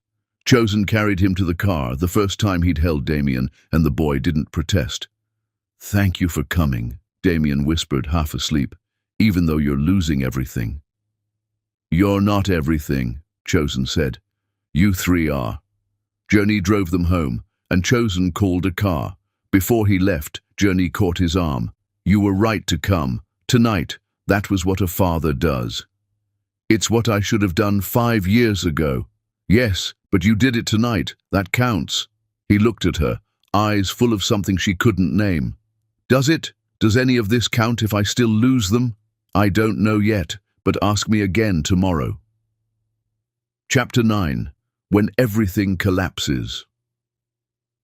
Chosen carried him to the car, the first time he'd held Damien, and the boy didn't protest. Thank you for coming, Damien whispered, half asleep, even though you're losing everything. You're not everything, Chosen said. You three are. Journey drove them home, and Chosen called a car. Before he left, Journey caught his arm. You were right to come. Tonight, that was what a father does. It's what I should have done 5 years ago. Yes, but you did it tonight. That counts. He looked at her, eyes full of something she couldn't name. Does it? Does any of this count if I still lose them? I don't know yet, but ask me again tomorrow. Chapter 9. When Everything Collapses.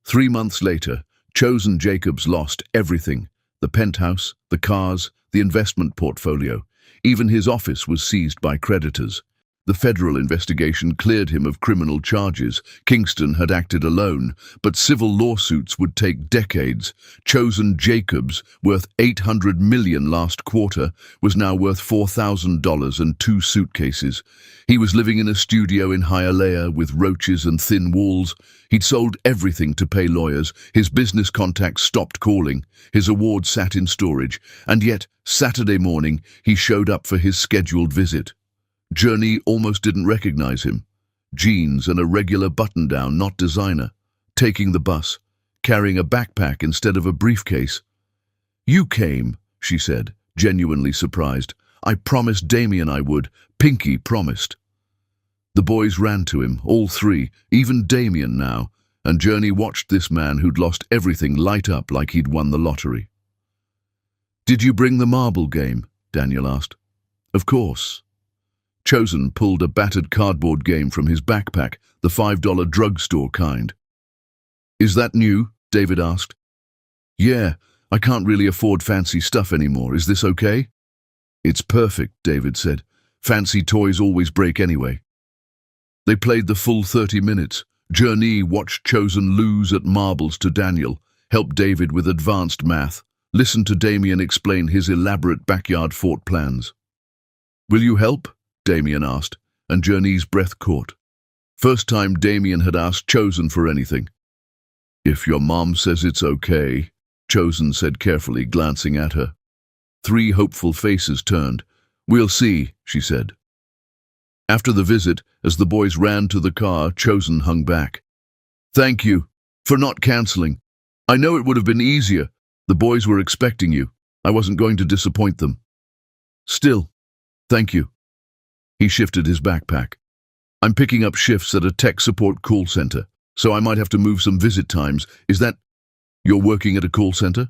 3 months later, Chosen Jacobs lost everything. The penthouse, the cars, the investment portfolio. Even his office was seized by creditors. The federal investigation cleared him of criminal charges. Kingston had acted alone, but civil lawsuits would take decades. Chosen Jacobs, worth $800 million last quarter, was now worth $4,000 and 2 suitcases. He was living in a studio in Hialeah with roaches and thin walls. He'd sold everything to pay lawyers. His business contacts stopped calling. His award sat in storage. And yet, Saturday morning, he showed up for his scheduled visit. Journey almost didn't recognize him. Jeans and a regular button-down, not designer. Taking the bus, carrying a backpack instead of a briefcase. You came, she said, genuinely surprised. I promised Damien I would. Pinky promised. The boys ran to him, all three, even Damien now, and Journey watched this man who'd lost everything light up like he'd won the lottery. Did you bring the marble game? Daniel asked. Of course. Chosen pulled a battered cardboard game from his backpack, the $5 drugstore kind. Is that new? David asked. Yeah, I can't really afford fancy stuff anymore. Is this okay? It's perfect, David said. Fancy toys always break anyway. They played the full 30 minutes. Journey watched Chosen lose at marbles to Daniel, helped David with advanced math. listened to Damien explain his elaborate backyard fort plans. "Will you help?" Damien asked, and Journey's breath caught. First time Damien had asked Chosen for anything. "If your mom says it's okay," Chosen said carefully, glancing at her. 3 hopeful faces turned. "We'll see," she said. After the visit, as the boys ran to the car, Chosen hung back. "Thank you for not cancelling. I know it would have been easier. The boys were expecting you. I wasn't going to disappoint them. Still, thank you." He shifted his backpack. "I'm picking up shifts at a tech support call center, so I might have to move some visit times. Is that... You're working at a call center?"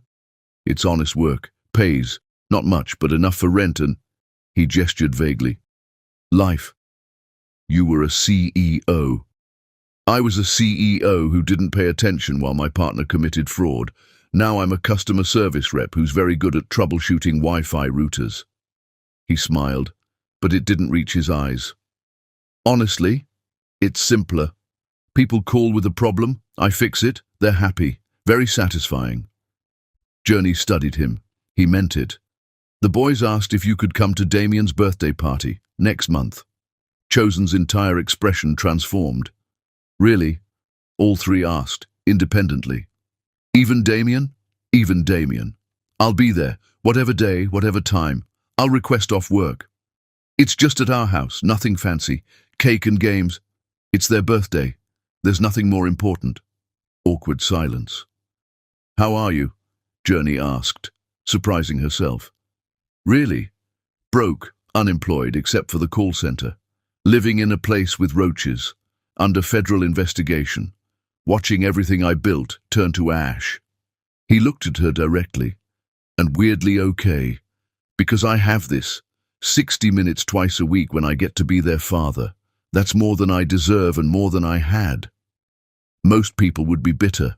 "It's honest work. Pays. Not much, but enough for rent and..." He gestured vaguely. "Life. You were a CEO. I was a CEO who didn't pay attention while my partner committed fraud. Now I'm a customer service rep who's very good at troubleshooting Wi-Fi routers." He smiled, but it didn't reach his eyes. "Honestly, it's simpler. People call with a problem, I fix it, they're happy. Very satisfying." Journey studied him. He meant it. "The boys asked if you could come to Damien's birthday party, next month." Chosen's entire expression transformed. "Really?" All 3 asked, independently. "Even Damien?" "Even Damien. I'll be there, whatever day, whatever time. I'll request off work. It's just at our house, nothing fancy. Cake and games. It's their birthday. There's nothing more important." Awkward silence. "How are you?" Journey asked, surprising herself. "Really? Broke, unemployed except for the call center. Living in a place with roaches, under federal investigation, watching everything I built turn to ash." He looked at her directly, "And weirdly okay, because I have this, 60 minutes twice a week when I get to be their father. That's more than I deserve and more than I had." Most people would be bitter.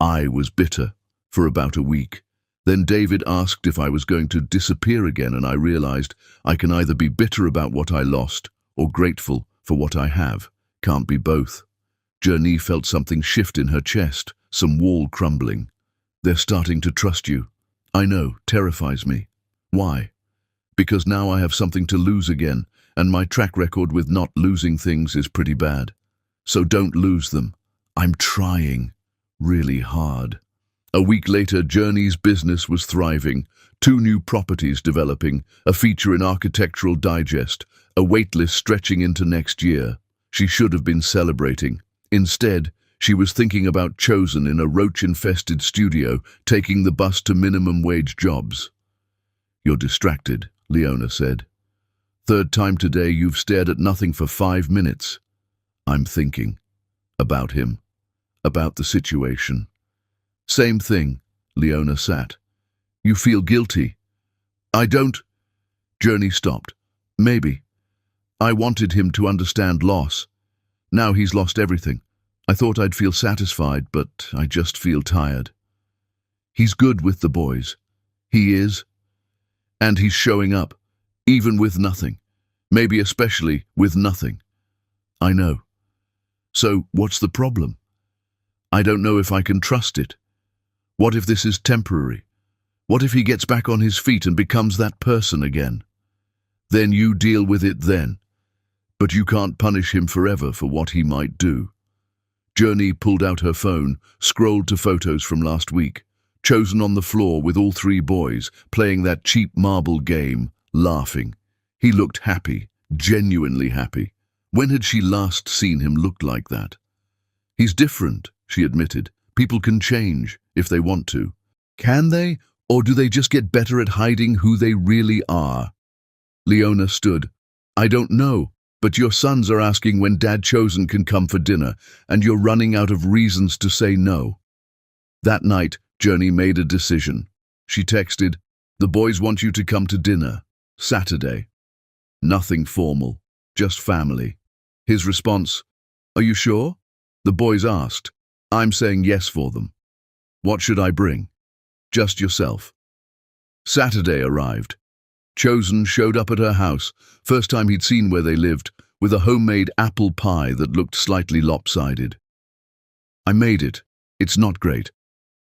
I was bitter, for about a week. Then David asked if I was going to disappear again, and I realized I can either be bitter about what I lost or grateful for what I have. Can't be both. Journey felt something shift in her chest, some wall crumbling. "They're starting to trust you." "I know, terrifies me." "Why?" "Because now I have something to lose again, and my track record with not losing things is pretty bad. So don't lose them." "I'm trying. Really hard." A week later, Journey's business was thriving. 2 new properties developing, a feature in Architectural Digest, a waitlist stretching into next year. She should have been celebrating. Instead, she was thinking about Chosen in a roach-infested studio, taking the bus to minimum wage jobs. "You're distracted," Leona said. "Third time today you've stared at nothing for 5 minutes." "I'm thinking. About him. About the situation." "Same thing." Leona sat. "You feel guilty?" "I don't..." Journey stopped. "Maybe. I wanted him to understand loss. Now he's lost everything. I thought I'd feel satisfied, but I just feel tired. He's good with the boys. He is. And he's showing up, even with nothing. Maybe especially with nothing." "I know. So what's the problem?" "I don't know if I can trust it. What if this is temporary? What if he gets back on his feet and becomes that person again? Then you deal with it then. But you can't punish him forever for what he might do." Journey pulled out her phone, scrolled to photos from last week. Chosen on the floor with all 3 boys, playing that cheap marble game, laughing. He looked happy, genuinely happy. When had she last seen him look like that? "He's different," she admitted. "People can change, if they want to." "Can they? Or do they just get better at hiding who they really are?" Leona stood. "I don't know, but your sons are asking when Dad Chosen can come for dinner, and you're running out of reasons to say no." That night, Journey made a decision. She texted, "The boys want you to come to dinner. Saturday. Nothing formal, just family." His response, "Are you sure?" The boys asked. "I'm saying yes for them." "What should I bring?" "Just yourself." Saturday arrived. Chosen showed up at her house, first time he'd seen where they lived, with a homemade apple pie that looked slightly lopsided. "I made it. It's not great.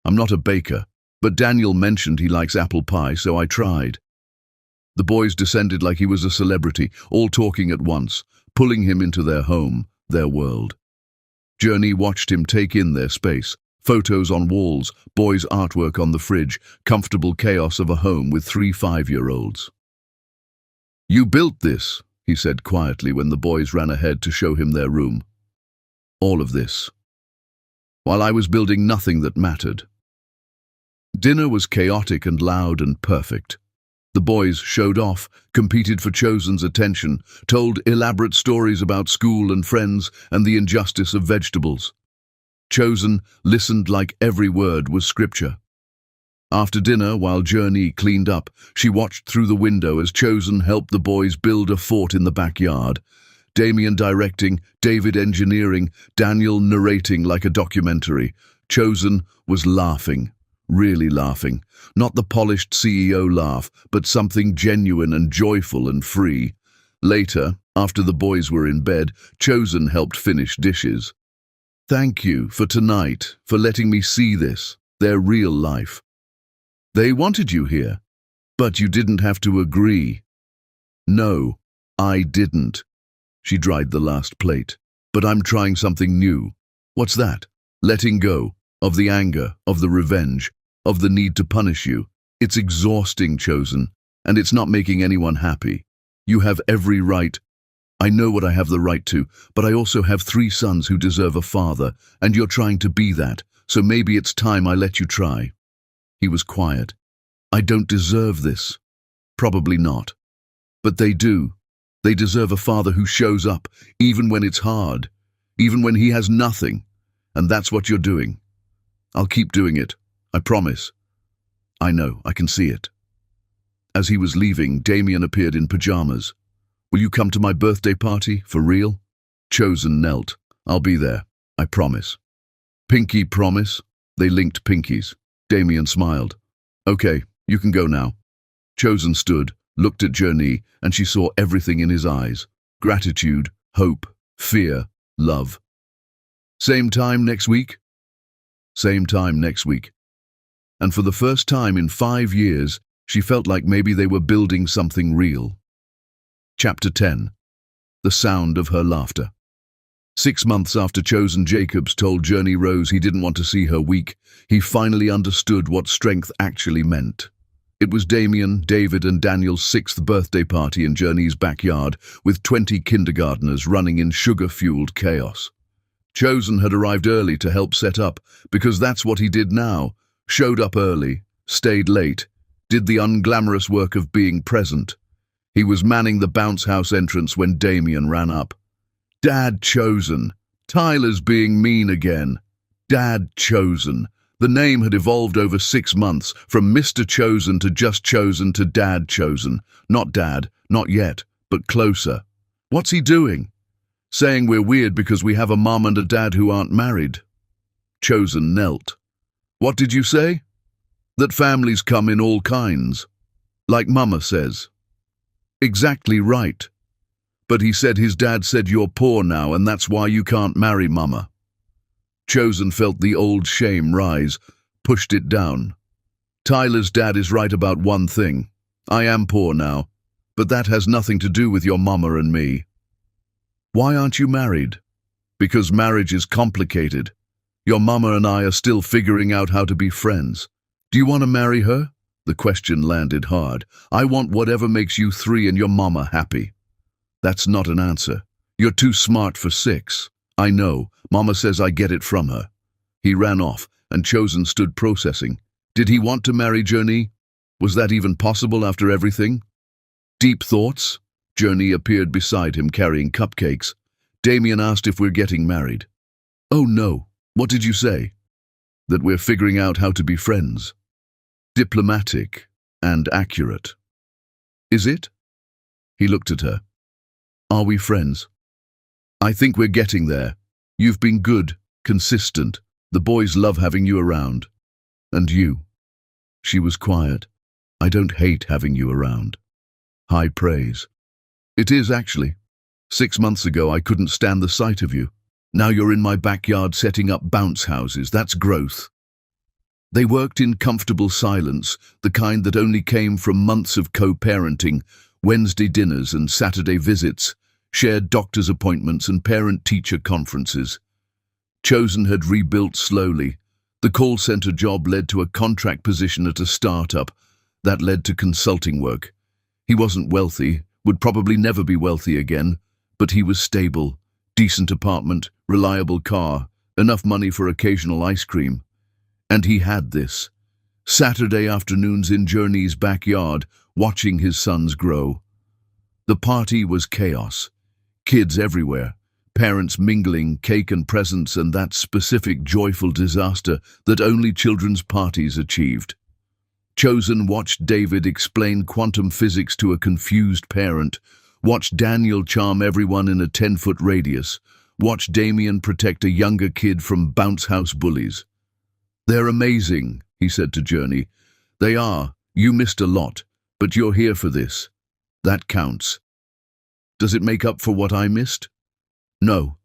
I'm not a baker." But Daniel mentioned he likes apple pie, so I tried. The boys descended like he was a celebrity, all talking at once, pulling him into their home, their world. Journey watched him take in their space. Photos on walls, boys' artwork on the fridge, comfortable chaos of a home with 3 5-year-olds. "You built this," he said quietly when the boys ran ahead to show him their room. "All of this. While I was building nothing that mattered." Dinner was chaotic and loud and perfect. The boys showed off, competed for Chosen's attention, told elaborate stories about school and friends and the injustice of vegetables. Chosen listened like every word was scripture. After dinner, while Journey cleaned up, she watched through the window as Chosen helped the boys build a fort in the backyard. Damien directing, David engineering, Daniel narrating like a documentary. Chosen was laughing, really laughing. Not the polished CEO laugh, but something genuine and joyful and free. Later, after the boys were in bed, Chosen helped finish dishes. "Thank you for tonight, for letting me see this, their real life. They wanted you here, but you didn't have to agree." "No, I didn't." She dried the last plate. "But I'm trying something new." "What's that?" "Letting go, of the anger, of the revenge, of the need to punish you. It's exhausting, Chosen, and it's not making anyone happy. You have every right. I know what I have the right to, but I also have 3 sons who deserve a father, and you're trying to be that, so maybe it's time I let you try." He was quiet. "I don't deserve this." "Probably not. But they do. They deserve a father who shows up, even when it's hard, even when he has nothing. And that's what you're doing." "I'll keep doing it. I promise." "I know, I can see it." As he was leaving, Damien appeared in pajamas. "Will you come to my birthday party, for real?" Chosen knelt. "I'll be there, I promise." "Pinky promise?" They linked pinkies. Damien smiled. "Okay, you can go now." Chosen stood, looked at Journey, and she saw everything in his eyes. Gratitude, hope, fear, love. "Same time next week?" "Same time next week." And for the first time in 5 years, she felt like maybe they were building something real. Chapter 10. The sound of her laughter. 6 months after Chosen Jacobs told Journey Rose he didn't want to see her weak, he finally understood what strength actually meant. It was Damien, David and Daniel's 6th birthday party in Journey's backyard, with 20 kindergartners running in sugar-fueled chaos. Chosen had arrived early to help set up, because that's what he did now. Showed up early, stayed late, did the unglamorous work of being present. He was manning the bounce house entrance when Damien ran up. "Dad Chosen. Tyler's being mean again." Dad Chosen. The name had evolved over 6 months, from Mr. Chosen to just Chosen to Dad Chosen. Not Dad, not yet, but closer. "What's he doing?" "Saying we're weird because we have a mom and a dad who aren't married." Chosen knelt. "What did you say?" "That families come in all kinds. Like Mama says." "Exactly right. But he said his dad said you're poor now and that's why you can't marry Mama." Chosen felt the old shame rise, pushed it down. "Tyler's dad is right about one thing. I am poor now, but that has nothing to do with your Mama and me." "Why aren't you married?" "Because marriage is complicated. Your Mama and I are still figuring out how to be friends." "Do you want to marry her?" The question landed hard. "I want whatever makes you 3 and your Mama happy." "That's not an answer. You're too smart for 6. I know. Mama says I get it from her." He ran off, and Chosen stood processing. Did he want to marry Journey? Was that even possible after everything? Deep thoughts? Journey appeared beside him carrying cupcakes. Damien asked if we're getting married. "Oh no. What did you say?" "That we're figuring out how to be friends." Diplomatic and accurate. "Is it?" He looked at her. "Are we friends?" "I think we're getting there. You've been good, consistent. The boys love having you around. And you." She was quiet. "I don't hate having you around." High praise. "It is, actually. 6 months ago I couldn't stand the sight of you. Now you're in my backyard setting up bounce houses. That's growth." They worked in comfortable silence, the kind that only came from months of co-parenting, Wednesday dinners and Saturday visits, shared doctor's appointments and parent-teacher conferences. Chosen had rebuilt slowly. The call center job led to a contract position at a startup. That led to consulting work. He wasn't wealthy, would probably never be wealthy again, but he was stable. Decent apartment, reliable car, enough money for occasional ice cream. And he had this. Saturday afternoons in Journey's backyard, watching his sons grow. The party was chaos. Kids everywhere. Parents mingling, cake and presents, and that specific joyful disaster that only children's parties achieved. Chosen watched David explain quantum physics to a confused parent, watched Daniel charm everyone in a 10-foot radius, watched Damien protect a younger kid from bounce house bullies. "They're amazing," he said to Journey. "They are. You missed a lot, but you're here for this. That counts. Does it make up for what I missed? No,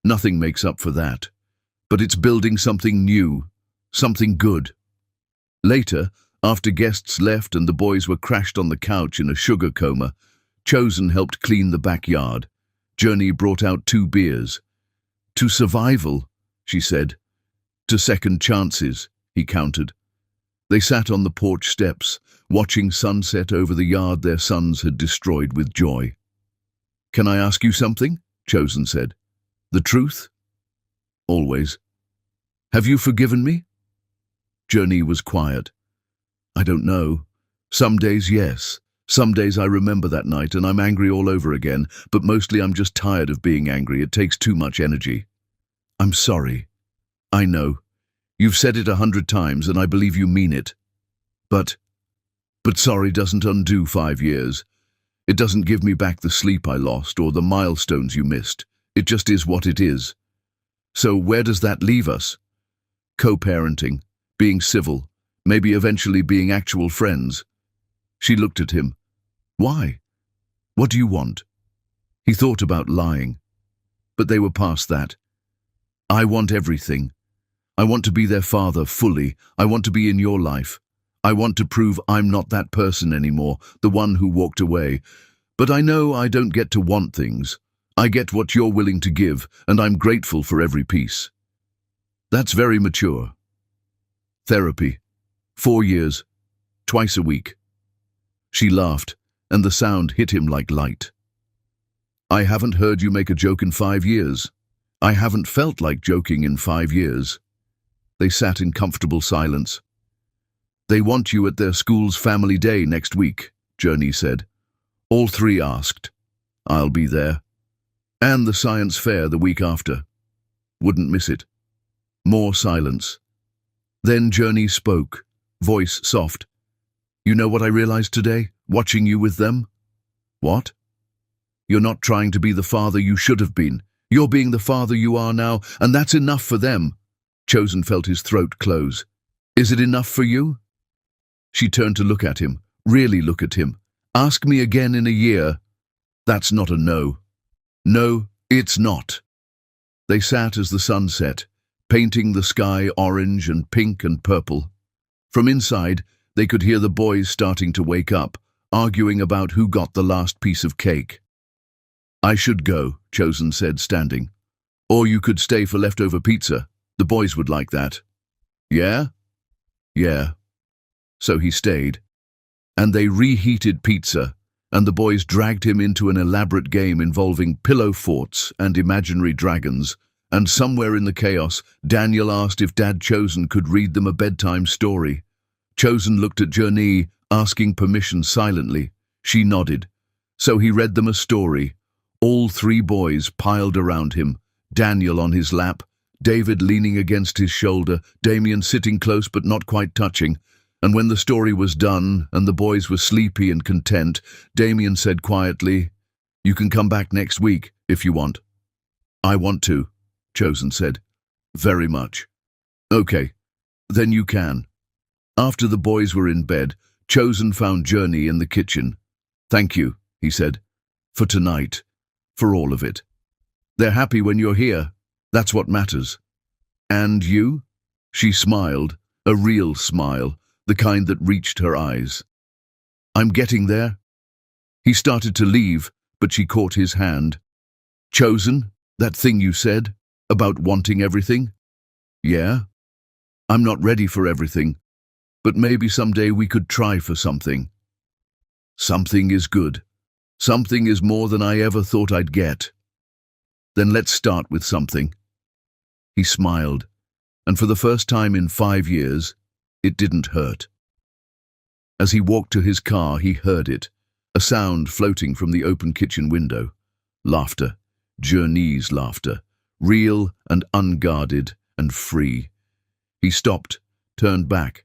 nothing makes up for that. But it's building something new, something good." Later, after guests left and the boys were crashed on the couch in a sugar coma, Chosen helped clean the backyard. Journey brought out 2 beers. "To survival," she said. "To second chances," he countered. They sat on the porch steps, watching sunset over the yard their sons had destroyed with joy. "Can I ask you something?" Chosen said. "The truth?" "Always." "Have you forgiven me?" Journey was quiet. "I don't know. Some days, yes. Some days I remember that night and I'm angry all over again, but mostly I'm just tired of being angry. It takes too much energy." "I'm sorry." "I know. You've said it 100 times and I believe you mean it. But sorry doesn't undo 5 years. It doesn't give me back the sleep I lost or the milestones you missed. It just is what it is. So where does that leave us?" "Co-parenting, being civil, maybe eventually being actual friends." She looked at him. "Why? What do you want?" He thought about lying. But they were past that. "I want everything. I want to be their father fully. I want to be in your life. I want to prove I'm not that person anymore, the one who walked away. But I know I don't get to want things. I get what you're willing to give, and I'm grateful for every piece." "That's very mature." "Therapy. 4 years. Twice a week." She laughed, and the sound hit him like light. "I haven't heard you make a joke in 5 years. I haven't felt like joking in 5 years." They sat in comfortable silence. "They want you at their school's family day next week," Journey said. All 3 asked. "I'll be there. And the science fair the week after. Wouldn't miss it." More silence. Then Journey spoke, voice soft. "You know what I realized today, watching you with them?" "What?" "You're not trying to be the father you should have been. You're being the father you are now, and that's enough for them." Chosen felt his throat close. "Is it enough for you?" She turned to look at him, really look at him. "Ask me again in a year." "That's not a no." "No, it's not." They sat as the sun set, painting the sky orange and pink and purple. From inside, they could hear the boys starting to wake up, arguing about who got the last piece of cake. "I should go," Chosen said, standing. "Or you could stay for leftover pizza. The boys would like that." "Yeah?" "Yeah." So he stayed. And they reheated pizza, and the boys dragged him into an elaborate game involving pillow forts and imaginary dragons, and somewhere in the chaos, Daniel asked if Dad Chosen could read them a bedtime story. Chosen looked at Journey, asking permission silently. She nodded. So he read them a story. All 3 boys piled around him, Daniel on his lap, David leaning against his shoulder, Damien sitting close but not quite touching. And when the story was done and the boys were sleepy and content, Damien said quietly, "You can come back next week if you want." "I want to," Chosen said. "Very much." "Okay, then you can." After the boys were in bed, Chosen found Journey in the kitchen. "Thank you," he said, "for tonight, for all of it. They're happy when you're here. That's what matters." "And you?" She smiled, A real smile, the kind that reached her eyes. "I'm getting there." He started to leave, but she caught his hand. "Chosen? That thing you said? About wanting everything?" "Yeah. I'm not ready for everything, but maybe someday we could try for something." "Something is good. Something is more than I ever thought I'd get." "Then let's start with something." He smiled, and for the first time in 5 years, it didn't hurt. As he walked to his car, he heard it, a sound floating from the open kitchen window. Laughter, Journey's laughter, real and unguarded and free. He stopped, turned back,